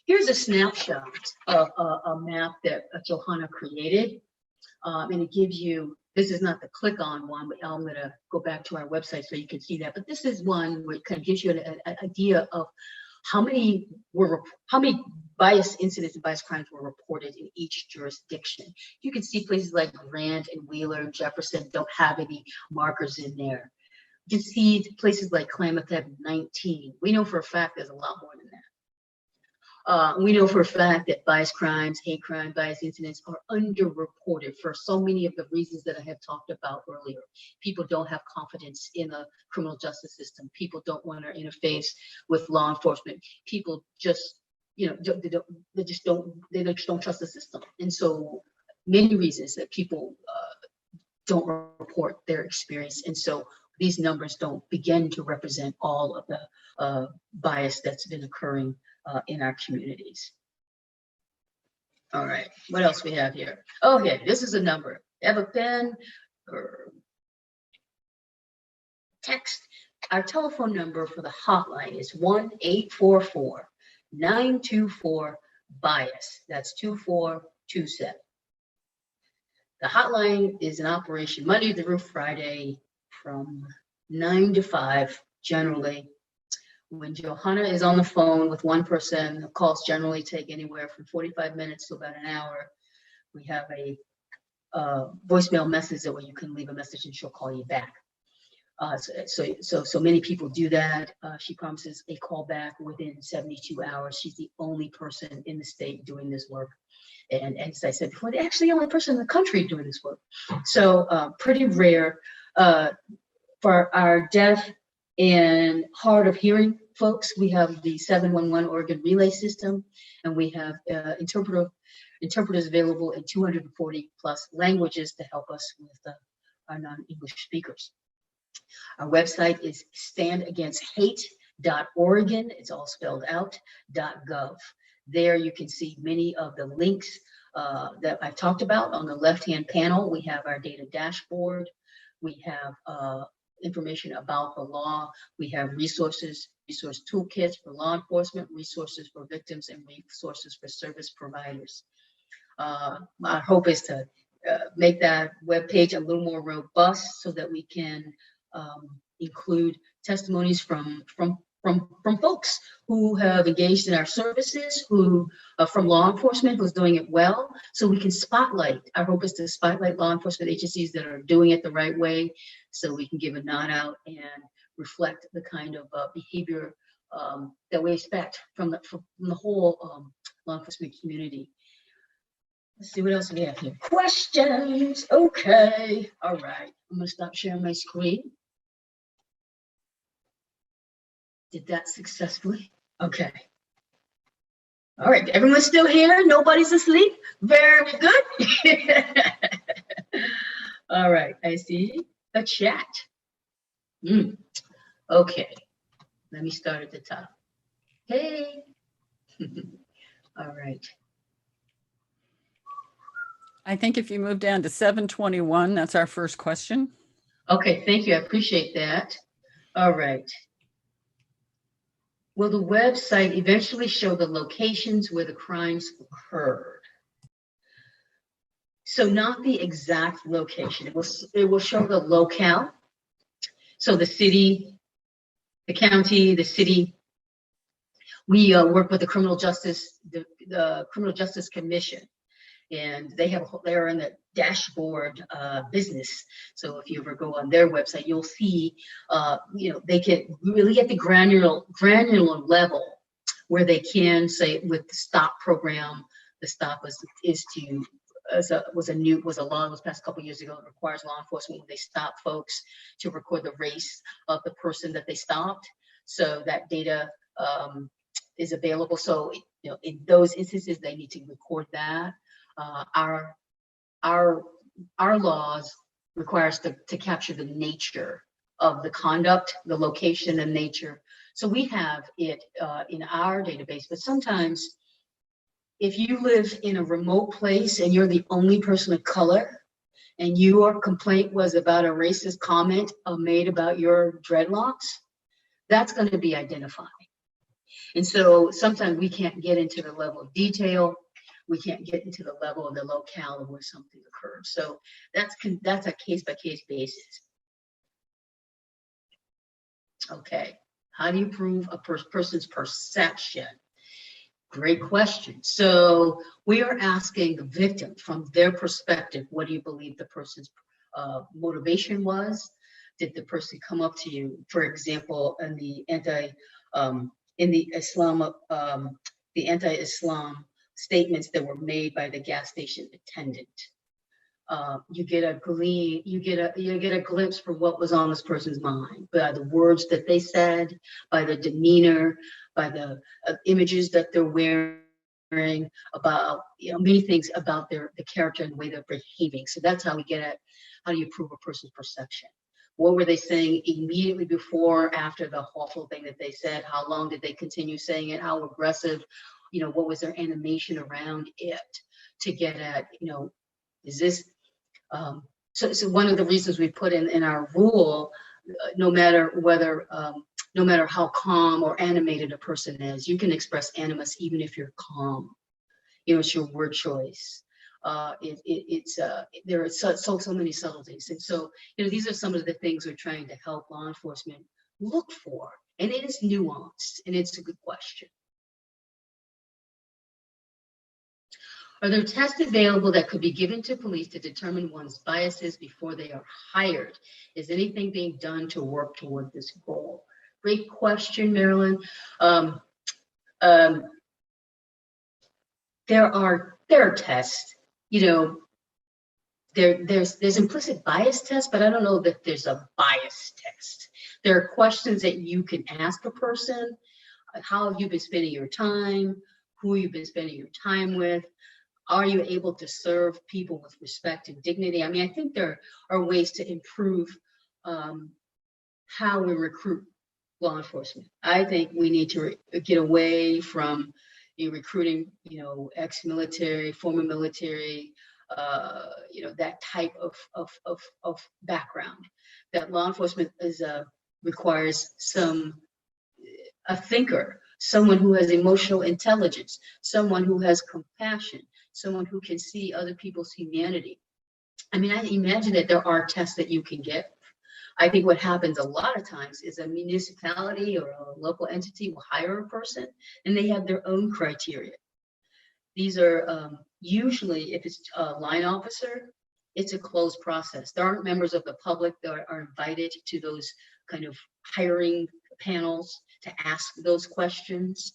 Here's a snapshot of a map that Johanna created. And it gives you, this is not the click on one, but I'm gonna go back to our website so you can see that. But this is one where it kind of gives you an idea of how many bias incidents and bias crimes were reported in each jurisdiction. You can see places like Grant and Wheeler and Jefferson don't have any markers in there. You can see places like Klamath have 19. We know for a fact there's a lot more than that. We know for a fact that bias crimes, hate crime, bias incidents are underreported for so many of the reasons that I have talked about earlier. People don't have confidence in the criminal justice system. People don't want to interface with law enforcement. People just, they just don't trust the system. And so many reasons that people don't report their experience. And so these numbers don't begin to represent all of the bias that's been occurring in our communities. All right, what else we have here? Okay, this is a number. Have a pen or text. Our telephone number for the hotline is 1-844-924-BIAS. That's 2427. The hotline is in operation Monday through Friday from 9 to 5 generally. When Johanna is on the phone with one person, the calls generally take anywhere from 45 minutes to about an hour. We have a voicemail message where you can leave a message and she'll call you back. So many people do that. She promises a call back within 72 hours. She's the only person in the state doing this work. And as I said before, they're actually the only person in the country doing this work. So pretty rare. For our deaf and hard of hearing folks, we have the 711 Oregon Relay System, and we have interpreters available in 240 plus languages to help us with our non-English speakers. Our website is standagainst.hate.oregon. It's all spelled out, .gov. There you can see many of the links that I've talked about. On the left-hand panel, we have our data dashboard. We have information about the law. We have resources, resource toolkits for law enforcement, resources for victims, and resources for service providers. Our hope is to make that webpage a little more robust so that we can include testimonies from folks who have engaged in our services, who from law enforcement who's doing it well, so we can spotlight. Our hope is to spotlight law enforcement agencies that are doing it the right way, so we can give a nod out and reflect the kind of behavior that we expect from the whole law enforcement community. Let's see what else we have here. Questions. Okay. All right. I'm going to stop sharing my screen. Did that successfully? Okay. All right. Everyone's still here? Nobody's asleep? Very good. All right. I see a chat. Okay. Let me start at the top. Hey. All right. I think if you move down to 721, that's our first question. Okay, thank you. I appreciate that. All right. Will the website eventually show the locations where the crimes occurred? So not the exact location. It will show the locale. So the city, the county, the city. We work with the Criminal Justice, the Criminal Justice Commission. And they're in the dashboard business. So if you ever go on their website, you'll see, they get really at the granular level where they can say with the STOP program. The STOP was a law that was passed a couple of years ago that requires law enforcement when they stop folks to record the race of the person that they stopped. So that data is available. So in those instances, they need to record that. Our laws require us to capture the nature of the conduct, the location and nature. So we have it in our database, but sometimes if you live in a remote place and you're the only person of color and your complaint was about a racist comment made about your dreadlocks, that's going to be identified. And so sometimes we can't get into the level of detail. We can't get into the level of the locale of where something occurred. So that's a case-by-case basis. Okay, how do you prove a person's perception? Great question. So we are asking the victim from their perspective, what do you believe the person's motivation was? Did the person come up to you, for example, in the anti-Islam statements that were made by the gas station attendant? You get a glimpse for what was on this person's mind by the words that they said, by the demeanor, by the images that they're wearing, about many things about the character and the way they're behaving. So that's how we get at how do you prove a person's perception. What were they saying immediately before, after the awful thing that they said? How long did they continue saying it? How aggressive? What was their animation around it to get at, is this, so one of the reasons we put in our rule, no matter how calm or animated a person is, you can express animus even if you're calm. It's your word choice. There are so many subtleties. And so, these are some of the things we're trying to help law enforcement look for. And it is nuanced, and it's a good question. Are there tests available that could be given to police to determine one's biases before they are hired? Is anything being done to work toward this goal? Great question, Marilyn. There are tests. There's implicit bias tests, but I don't know that there's a bias test. There are questions that you can ask a person. How have you been spending your time? Who you've been spending your time with? Are you able to serve people with respect and dignity? I mean, I think there are ways to improve how we recruit law enforcement. I think we need to get away from recruiting, ex-military, former military, that type of background. That law enforcement requires a thinker, someone who has emotional intelligence, someone who has compassion, someone who can see other people's humanity. I mean, I imagine that there are tests that you can get. I think what happens a lot of times is a municipality or a local entity will hire a person and they have their own criteria. These are usually, if it's a line officer, it's a closed process. There aren't members of the public that are invited to those kind of hiring panels to ask those questions.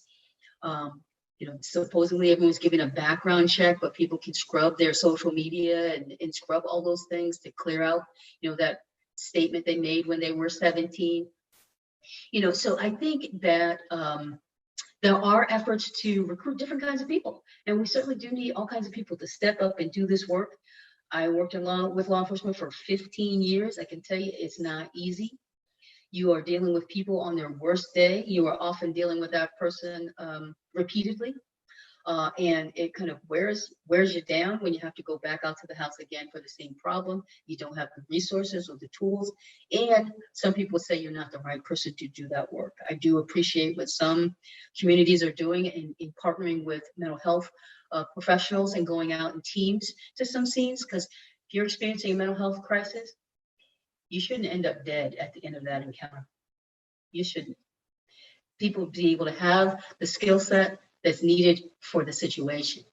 Supposedly everyone's given a background check, but people can scrub their social media and scrub all those things to clear out, that statement they made when they were 17. So I think that there are efforts to recruit different kinds of people, and we certainly do need all kinds of people to step up and do this work. I worked with law enforcement for 15 years. I can tell you it's not easy. You are dealing with people on their worst day. You are often dealing with that person repeatedly. And it kind of wears you down when you have to go back out to the house again for the same problem. You don't have the resources or the tools. And some people say you're not the right person to do that work. I do appreciate what some communities are doing in partnering with mental health professionals and going out in teams to some scenes, because if you're experiencing a mental health crisis, you shouldn't end up dead at the end of that encounter. You shouldn't. People be able to have the skill set that's needed for the situation.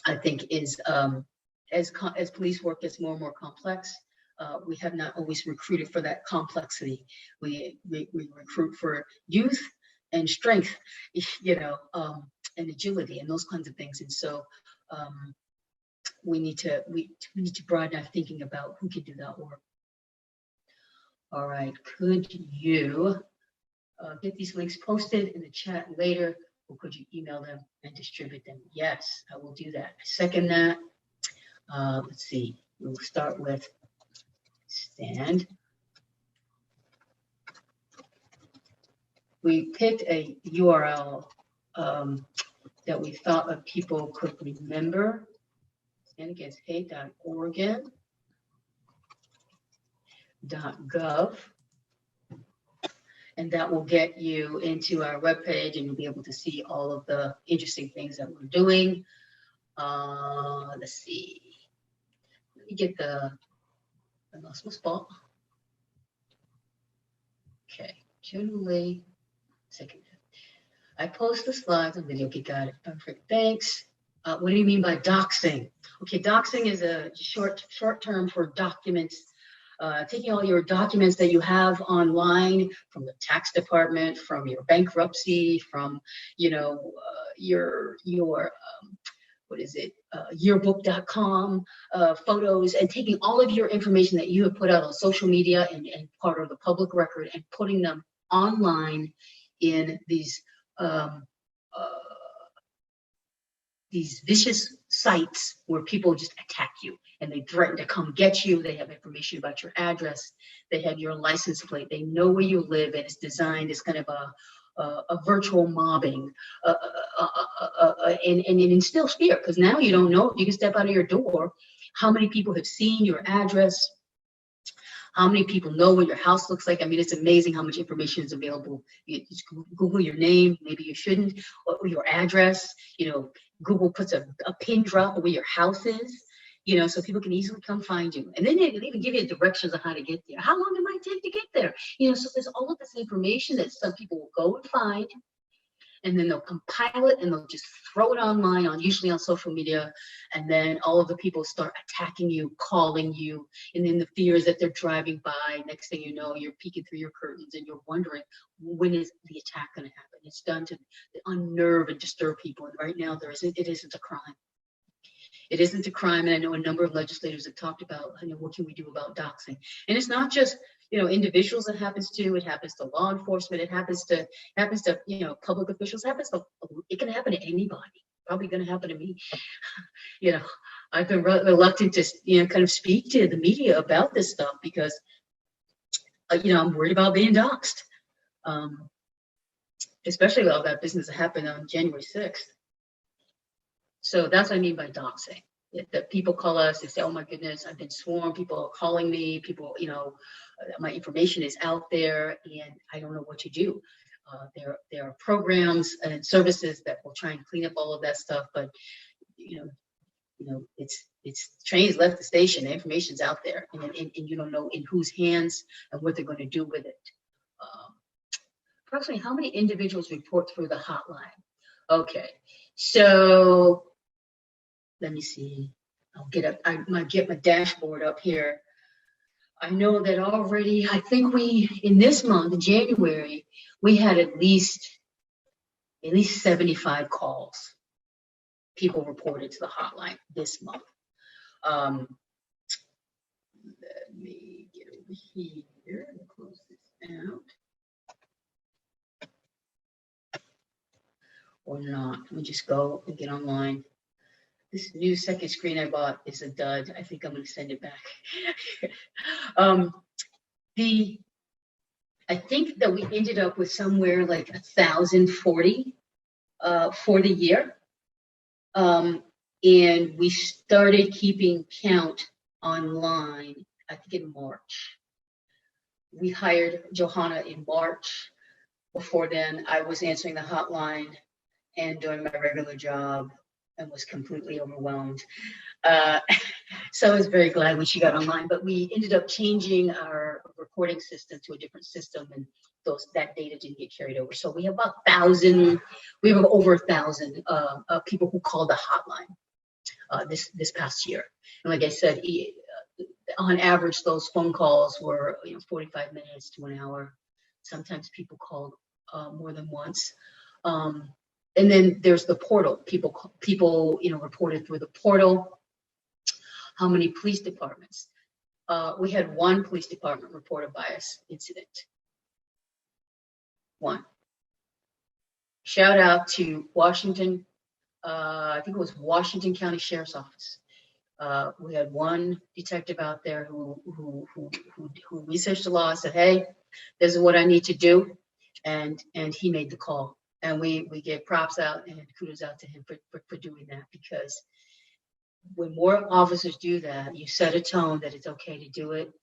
I think is as police work gets more and more complex, we have not always recruited for that complexity. We recruit for youth and strength, and agility and those kinds of things. And so we need to broaden our thinking about who can do that work. All right, could you get these links posted in the chat later, or could you email them and distribute them? Yes, I will do that. I second that. Let's see, we'll start with stand. We picked a URL that we thought of people could remember. Stand Against Hate.Oregon.gov. And that will get you into our webpage, and you'll be able to see all of the interesting things that we're doing. Let's see. Let me get I lost my spot. Okay, generally, second. I post the slides on video. Okay, got it. Perfect. Thanks. What do you mean by doxing? Okay, doxing is a short term for documents. Taking all your documents that you have online from the tax department, from your bankruptcy, from your yearbook.com photos, and taking all of your information that you have put out on social media and part of the public record, and putting them online in these vicious sites where people just attack you and they threaten to come get you. They have information about your address. They have your license plate. They know where you live, and it's designed as kind of a virtual mobbing and instill fear, because now you don't know if you can step out of your door. How many people have seen your address? How many people know what your house looks like? I mean, it's amazing how much information is available. You just Google your name, maybe you shouldn't, or your address. Google puts a pin drop of where your house is, so people can easily come find you. And then they even give you directions on how to get there, how long it might take to get there. So there's all of this information that some people will go and find, and then they'll compile it and they'll just throw it online, usually on social media. And then all of the people start attacking you, calling you, and then the fear is that they're driving by. Next thing you know, you're peeking through your curtains and you're wondering, when is the attack going to happen? It's done to unnerve and disturb people. And right now, it isn't a crime. It isn't a crime. And I know a number of legislators have talked about, what can we do about doxing? And it's not just individuals it happens to. It happens to law enforcement. It happens to public officials. It can happen to anybody. Probably going to happen to me. I've been reluctant to kind of speak to the media about this stuff, because I'm worried about being doxxed, especially with all that business that happened on January 6th. So that's what I mean by doxing. That people call us, they say, oh my goodness, I've been swarmed, people are calling me, people, my information is out there and I don't know what to do. There are programs and services that will try and clean up all of that stuff, but it's trains left the station, the information's out there, and you don't know in whose hands and what they're going to do with it. Approximately how many individuals report through the hotline? Okay, so let me see. I might get my dashboard up here. I know that already, I think in this month, in January, we had at least 75 calls. People reported to the hotline this month. Let me get over here and close this out. Or not. Let me just go and get online. This new second screen I bought is a dud. I think I'm going to send it back. I think that we ended up with somewhere like 1,040 for the year. And we started keeping count online, I think in March. We hired Johanna in March. Before then, I was answering the hotline and doing my regular job and was completely overwhelmed. So I was very glad when she got online, but we ended up changing our reporting system to a different system, and that data didn't get carried over. So we have about 1,000, we have over 1,000 people who called the hotline this past year. And like I said, on average, those phone calls were 45 minutes to an hour. Sometimes people called more than once. And then there's the portal. People reported through the portal. How many police departments? We had one police department report a bias incident. One. Shout out to Washington. I think it was Washington County Sheriff's Office. We had one detective out there who researched the law and said, "Hey, this is what I need to do," and he made the call. And we give props out and kudos out to him for doing that, because when more officers do that, you set a tone that it's okay to do it.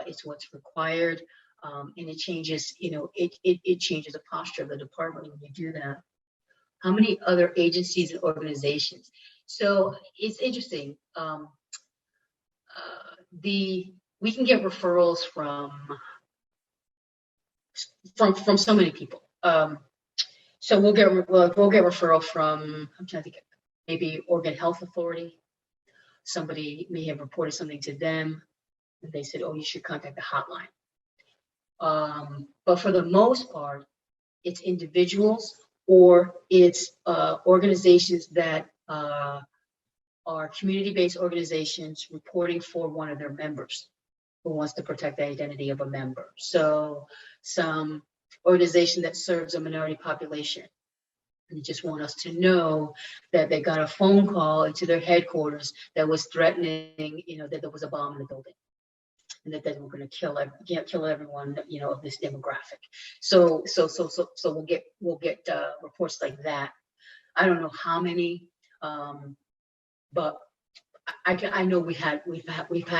It's what's required, and it changes. It changes the posture of the department when you do that. How many other agencies and organizations? So it's interesting. We can get referrals from so many people. So we'll get referral from, I'm trying to think, maybe Oregon Health Authority. Somebody may have reported something to them, and they said, "Oh, you should contact the hotline." But for the most part, it's individuals or it's organizations that are community-based organizations reporting for one of their members who wants to protect the identity of a member. So some organization that serves a minority population, and just want us to know that they got a phone call into their headquarters that was threatening, that there was a bomb in the building, and that they were going to kill everyone, of this demographic. So we'll get reports like that. I don't know how many, but I know we've had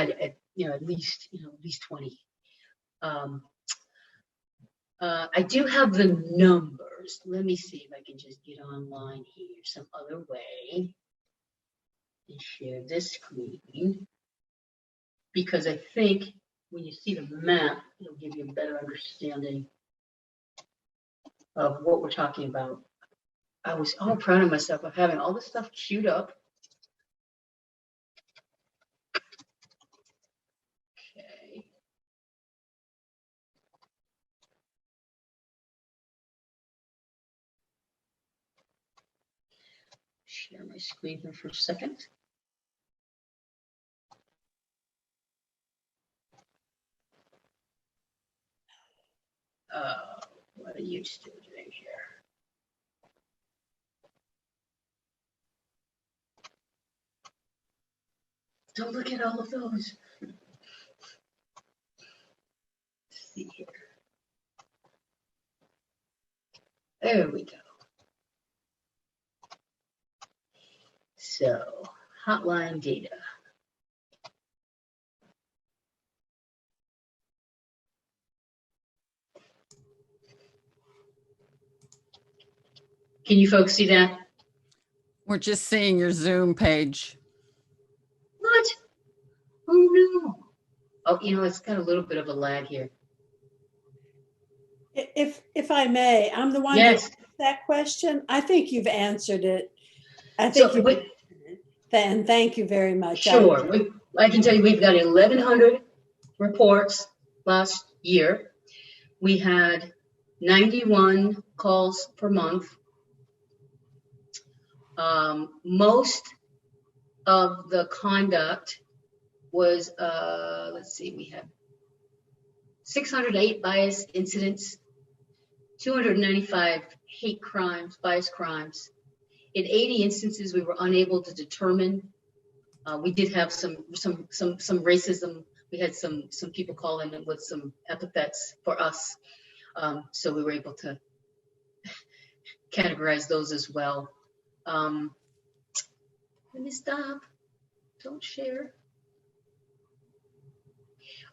at least 20. I do have the numbers. Let me see if I can just get online here some other way and share this screen, because I think when you see the map, it'll give you a better understanding of what we're talking about. I was all proud of myself of having all this stuff queued up. Okay. Share my screen here for a second. What are you still doing here? Don't look at all of those. Let's see here. There we go. So, hotline data. Can you folks see that? We're just seeing your Zoom page. What? Oh no. Oh, you know, it's got a little bit of a lag here. If I may, I'm the one Yes. that asked that question. I think you've answered it. I So think and thank you very much. Sure. I can tell you we've got 1,100 reports last year. We had 91 calls per month. Most of the conduct was, let's see, we had 608 bias incidents, 295 hate crimes, bias crimes. In 80 instances, we were unable to determine. We did have some racism. We had some people call in with some epithets for us, so we were able to categorize those as well. Let me stop. Don't share.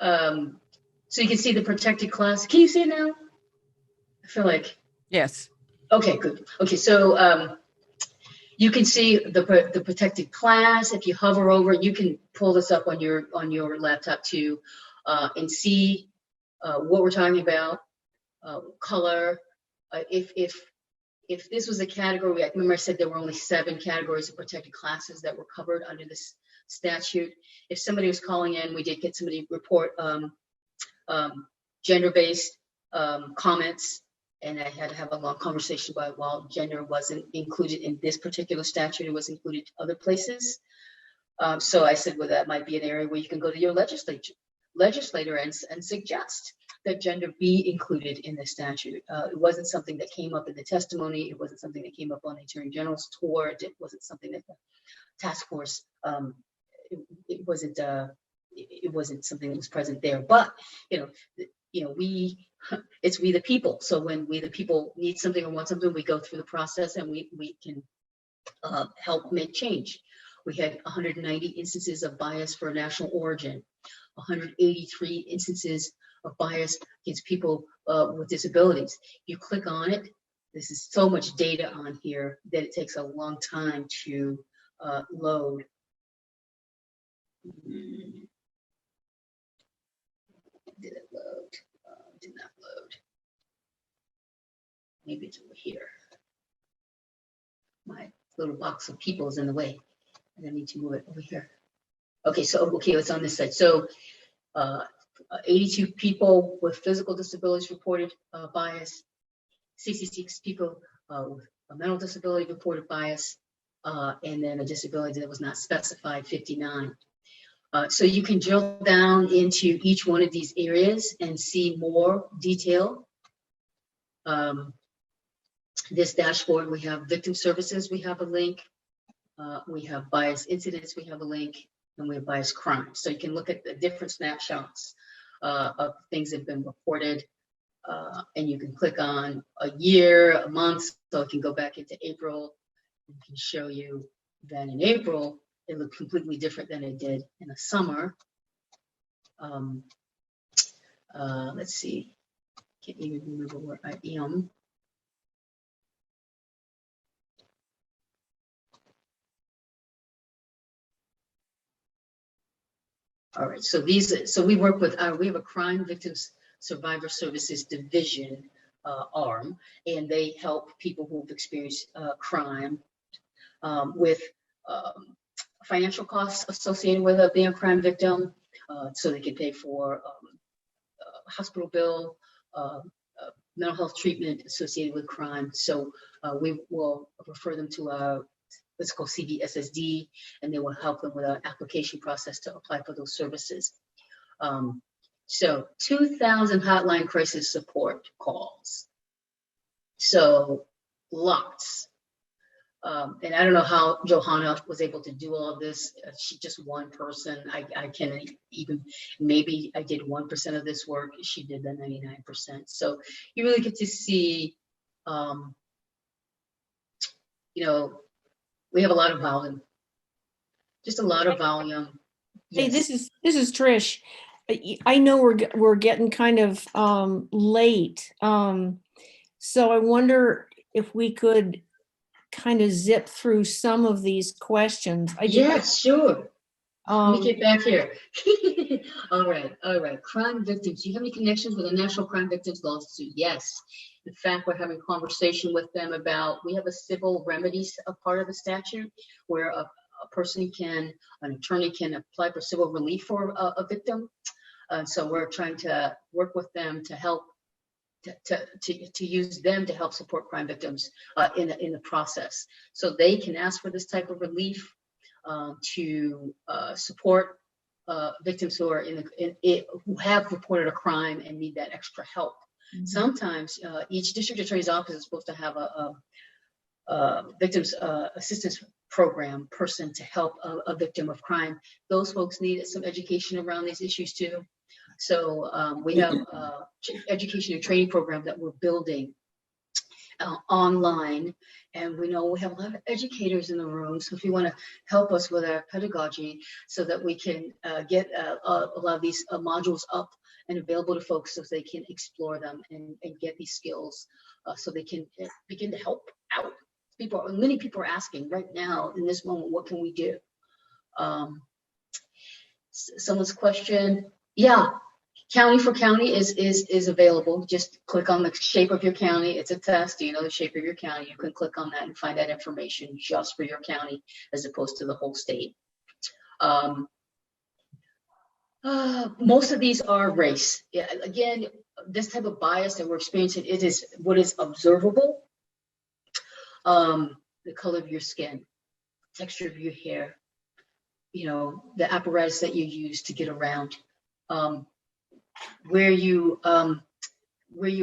So you can see the protected class. Can you see it now? I feel like. Yes. Okay, good. Okay, so you can see the protected class. If you hover over, you can pull this up on your laptop too, and see what we're talking about. Color. If this was a category, I remember I said there were only 7 categories of protected classes that were covered under this statute. If somebody was calling in, we did get somebody report gender-based comments, and I had to have a long conversation about while gender wasn't included in this particular statute, it was included other places. So I said, well, that might be an area where you can go to your legislator and suggest that gender be included in the statute. It wasn't something that came up in the testimony. It wasn't something that came up on the Attorney General's tour. It wasn't something that the task force, it wasn't something that was present there. But it's we the people. So when we the people need something or want something, we go through the process and we can help make change. We had 190 instances of bias for national origin, 183 instances of bias against people with disabilities. You click on it. This is so much data on here that it takes a long time to load. Did it load? Did not load. Maybe it's over here. My little box of people is in the way. And I need to move it over here. Okay, so it's on this side. So 82 people with physical disabilities reported bias, 66 people with a mental disability reported bias, and then a disability that was not specified, 59. So you can drill down into each one of these areas and see more detail. This dashboard, we have victim services, we have a link. We have bias incidents, we have a link, and we have bias crimes. So you can look at the different snapshots of things that have been reported, and you can click on a year, a month, so it can go back into April. It can show you that in April, it looked completely different than it did in the summer. Let's see, can't even remember where I am. All right, so we work with we have a crime victims survivor services division arm, and they help people who've experienced crime with financial costs associated with being a crime victim, so they can pay for hospital bill, mental health treatment associated with crime. So we will refer them to our let's go CVSSD, and they will help them with an application process to apply for those services. So 2,000 hotline crisis support calls. So lots. And I don't know how Johanna was able to do all of this. She's just one person. I can't even, maybe I did 1% of this work. She did the 99%. So you really get to see you know, we have a lot of volume, just a lot of volume. Hey, Yes. this is Trish. I know we're getting kind of late, so I wonder if we could kind of zip through some of these questions. Yes, sure. Let me get back here. All right. Crime victims. Do you have any connections with the National Crime Victims Lawsuit? Yes. In fact, we're having a conversation with them about, we have a civil remedies, a part of the statute where a person an attorney can apply for civil relief for a victim. So we're trying to work with them to help, to use them to help support crime victims in the process. So they can ask for this type of relief to support victims who are who have reported a crime and need that extra help. Mm-hmm. Sometimes each district attorney's office is supposed to have a victims assistance program person to help a victim of crime. Those folks need some education around these issues too. So we have education and training program that we're building online, and we know we have a lot of educators in the room. So if you want to help us with our pedagogy so that we can get a lot of these modules up and available to folks so they can explore them and get these skills so they can begin to help out. Many people are asking right now in this moment, what can we do? Someone's question, yeah, county for county is available. Just click on the shape of your county. It's a test. Do you know the shape of your county? You can click on that and find that information just for your county as opposed to the whole state. Most of these are race. Yeah, again, this type of bias that we're experiencing, it is what is observable. The color of your skin, texture of your hair, you know, the apparatus that you use to get around, where you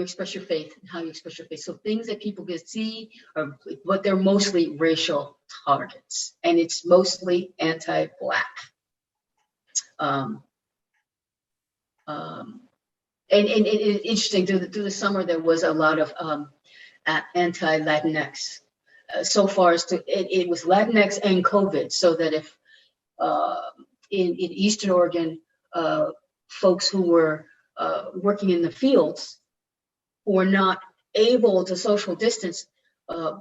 express your faith and how you express your faith. So things that people can see are, but they're mostly racial targets, and it's mostly anti-Black. And it's interesting, through the summer, there was a lot of anti-Latinx. So far as it was Latinx and COVID, so that if in Eastern Oregon, folks who were working in the fields who were not able to social distance,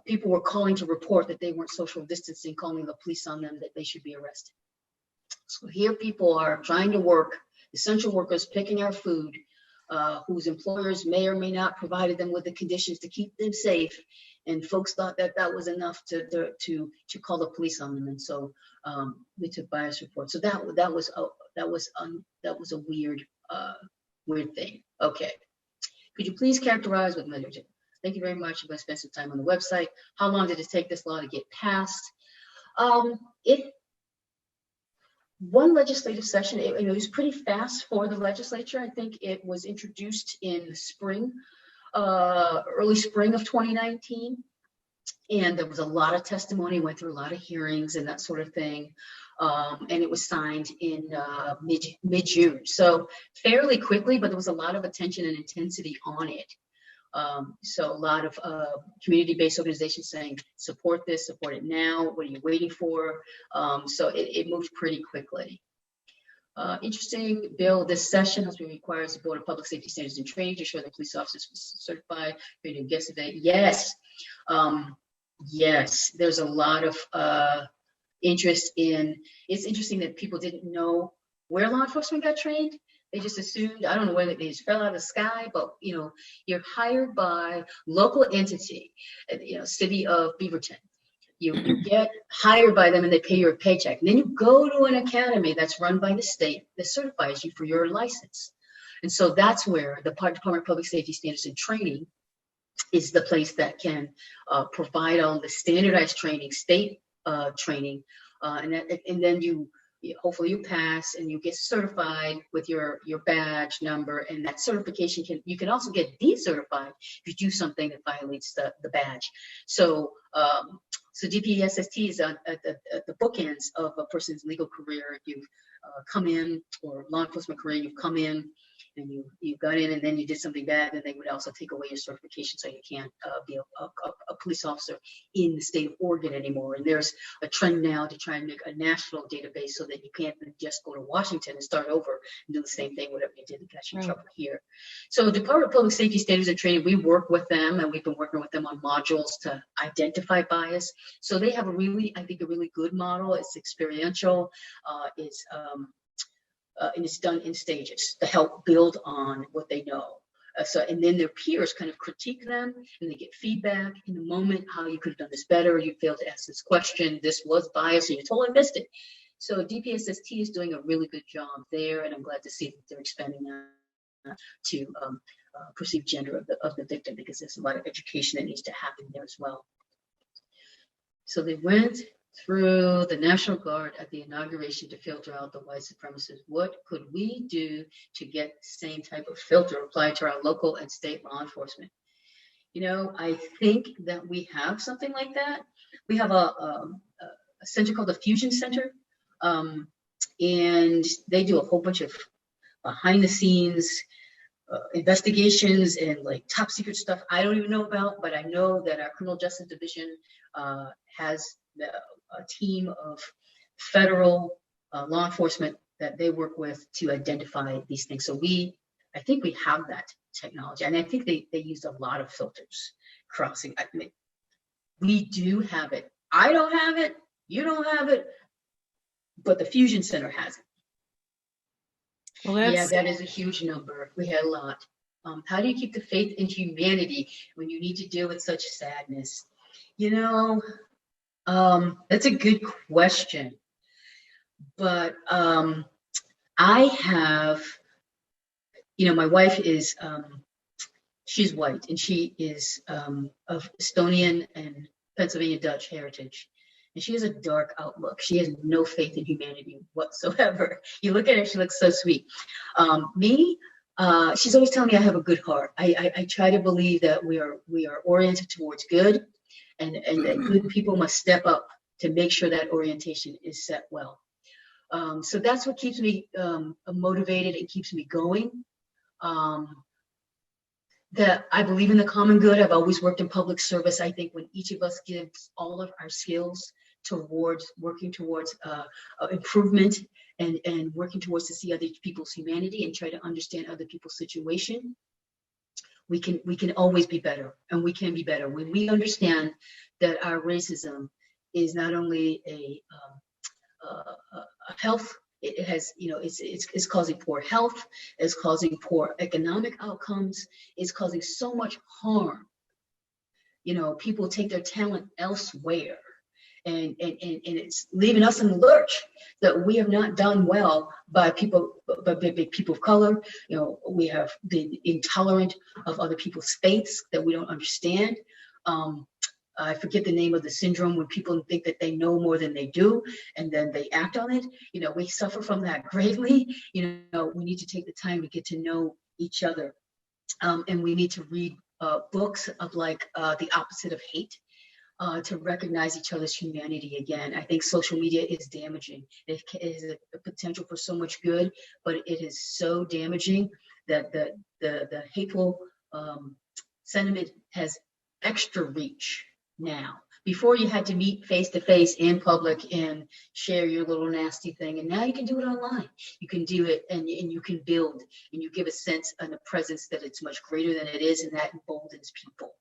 people were calling to report that they weren't social distancing, calling the police on them, that they should be arrested. So here people are trying to work, essential workers picking our food, whose employers may or may not provided them with the conditions to keep them safe, and folks thought that that was enough to call the police on them, and so we took bias reports. So that was a weird thing. Okay, could you please characterize what measure? Thank you very much. I'm going to spend some time on the website. How long did it take this law to get passed? One legislative session, it was pretty fast for the legislature. I think it was introduced in the spring, early spring of 2019. And there was a lot of testimony, went through a lot of hearings and that sort of thing. And it was signed in mid-June. So fairly quickly, but there was a lot of attention and intensity on it. So a lot of community-based organizations saying, support this, support it now, what are you waiting for? So it moved pretty quickly. Interesting bill, this session has been requires the Board of Public Safety Standards and Training to ensure that police officers certified, creating a guest event. Yes, yes, there's a lot of interest in, it's interesting that people didn't know where law enforcement got trained. They just assumed, I don't know whether they just fell out of the sky, but you know, you're hired by local entity, you know, city of Beaverton. You get hired by them and they pay you a paycheck. And then you go to an academy that's run by the state that certifies you for your license. And so that's where the Department of Public Safety Standards and Training is the place that can provide all the standardized training, state training, and then hopefully you pass and you get certified with your badge number, and that certification you can also get decertified if you do something that violates the badge. So so DPSST is at the bookends of a person's legal career. You've come in, or law enforcement career, you've come in and you got in and then you did something bad, then they would also take away your certification, so you can't be a police officer in the state of Oregon anymore. And there's a trend now to try and make a national database so that you can't just go to Washington and start over and do the same thing, whatever you did that got you in trouble here. So Department of Public Safety Standards and Training, we work with them, and we've been working with them on modules to identify bias. So they have a really good model. It's experiential. And it's done in stages to help build on what they know. And then their peers kind of critique them, and they get feedback in the moment, how you could have done this better, you failed to ask this question, this was biased, and you totally missed it. So DPSST is doing a really good job there, and I'm glad to see that they're expanding that to perceived gender of the victim, because there's a lot of education that needs to happen there as well. So they went through the National Guard at the inauguration to filter out the white supremacists. What could we do to get the same type of filter applied to our local and state law enforcement? You know, I think that we have something like that. We have a center called the Fusion Center, and they do a whole bunch of behind the scenes investigations and like top secret stuff I don't even know about, but I know that our criminal justice division has a team of federal law enforcement that they work with to identify these things. So I think we have that technology, and I think they use a lot of filters crossing. I mean, we do have it. I don't have it. You don't have it, but the Fusion Center has it. Well, yeah, that is a huge number. We had a lot. How do you keep the faith in humanity when you need to deal with such sadness? You know, that's a good question. But I have, you know, my wife is, she's white, and she is of Estonian and Pennsylvania Dutch heritage. And she has a dark outlook. She has no faith in humanity whatsoever. You look at her, she looks so sweet. She's always telling me I have a good heart. I try to believe that we are oriented towards good, and that good people must step up to make sure that orientation is set well. So that's what keeps me motivated and keeps me going. That I believe in the common good. I've always worked in public service. I think when each of us gives all of our skills towards working towards improvement and working towards to see other people's humanity and try to understand other people's situation, we can always be better, and we can be better when we understand that our racism is not only a health. It has, you know, it's causing poor health, it's causing poor economic outcomes, it's causing so much harm. You know, people take their talent elsewhere, and it's leaving us in the lurch that we have not done well by people of color. You know, we have been intolerant of other people's faiths that we don't understand. I forget the name of the syndrome when people think that they know more than they do, and then they act on it. You know, we suffer from that greatly. You know, we need to take the time to get to know each other. And we need to read books of like The Opposite of Hate to recognize each other's humanity again. I think social media is damaging. It is a potential for so much good, but it is so damaging that the hateful sentiment has extra reach now. Before you had to meet face to face in public and share your little nasty thing, and now you can do it online. You can do it, and you can build, and you give a sense and a presence that it's much greater than it is, and that emboldens people.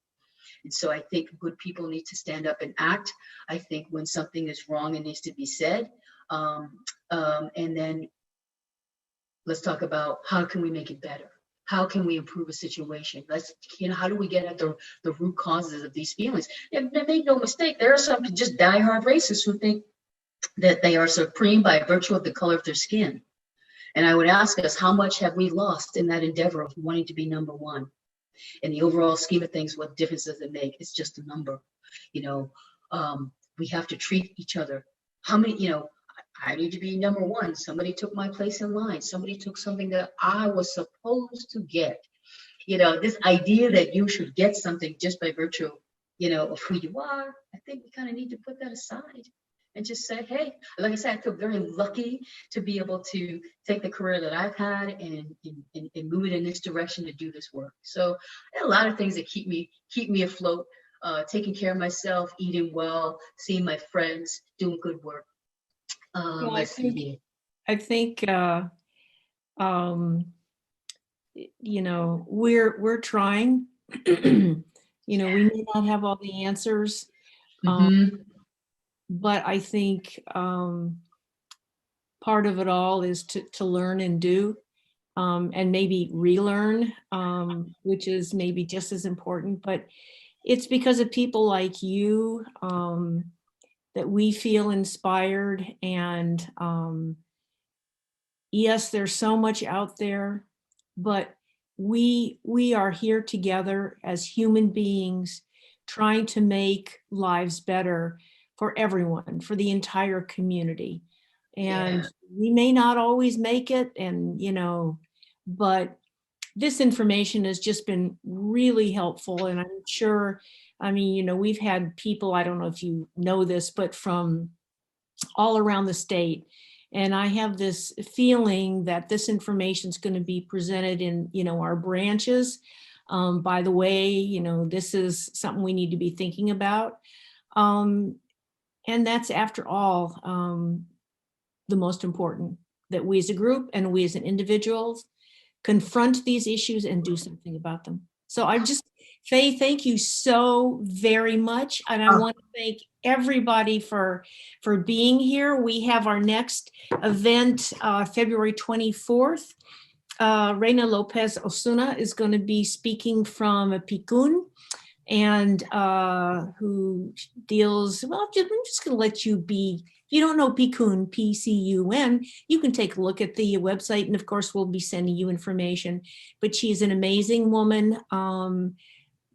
And so I think good people need to stand up and act. I think when something is wrong, it needs to be said, and then let's talk about how can we make it better. How can we improve a situation? How do we get at the root causes of these feelings? And make no mistake, there are some just diehard racists who think that they are supreme by virtue of the color of their skin. And I would ask us, how much have we lost in that endeavor of wanting to be number one? In the overall scheme of things, what difference does it make? It's just a number. You know, we have to treat each other. How many, you know, I need to be number one. Somebody took my place in line. Somebody took something that I was supposed to get. You know, this idea that you should get something just by virtue, you know, of who you are, I think we kind of need to put that aside and just say, hey, like I said, I feel very lucky to be able to take the career that I've had and move it in this direction to do this work. So there are a lot of things that keep me afloat, taking care of myself, eating well, seeing my friends, doing good work. I think we're trying. We may not have all the answers, but I think part of it all is to learn and do, and maybe relearn, which is maybe just as important. But it's because of people like you that we feel inspired. And yes, there's so much out there, but we are here together as human beings trying to make lives better for everyone, for the entire community. And we may not always make it, and but this information has just been really helpful. And I'm sure, we've had people, I don't know if you know this, but from all around the state. And I have this feeling that this information is going to be presented in, our branches. By the way, this is something we need to be thinking about. And that's, after all, the most important, that we as a group and we as an individuals confront these issues and do something about them. So Faye, thank you so very much. And I want to thank everybody for being here. We have our next event, February 24th. Reina Lopez Osuna is going to be speaking from Picun, and who deals, I'm just going to let you be. If you don't know Picun, P-C-U-N, you can take a look at the website, and of course we'll be sending you information. But she's an amazing woman. Of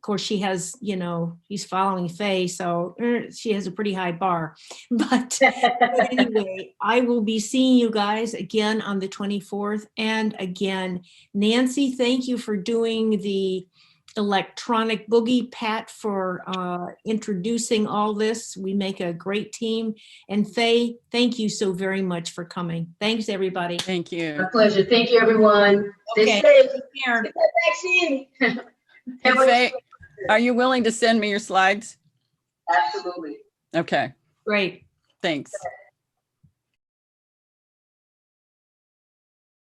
course, she has, he's following Faye, so she has a pretty high bar. But anyway, I will be seeing you guys again on the 24th. And again, Nancy, thank you for doing the electronic boogie, Pat for introducing all this. We make a great team. And Faye, thank you so very much for coming. Thanks, everybody. Thank you. My pleasure. Thank you, everyone. Okay. Stay safe. Take care. Get that vaccine. Hey, Faye, are you willing to send me your slides? Absolutely. Okay. Great. Thanks.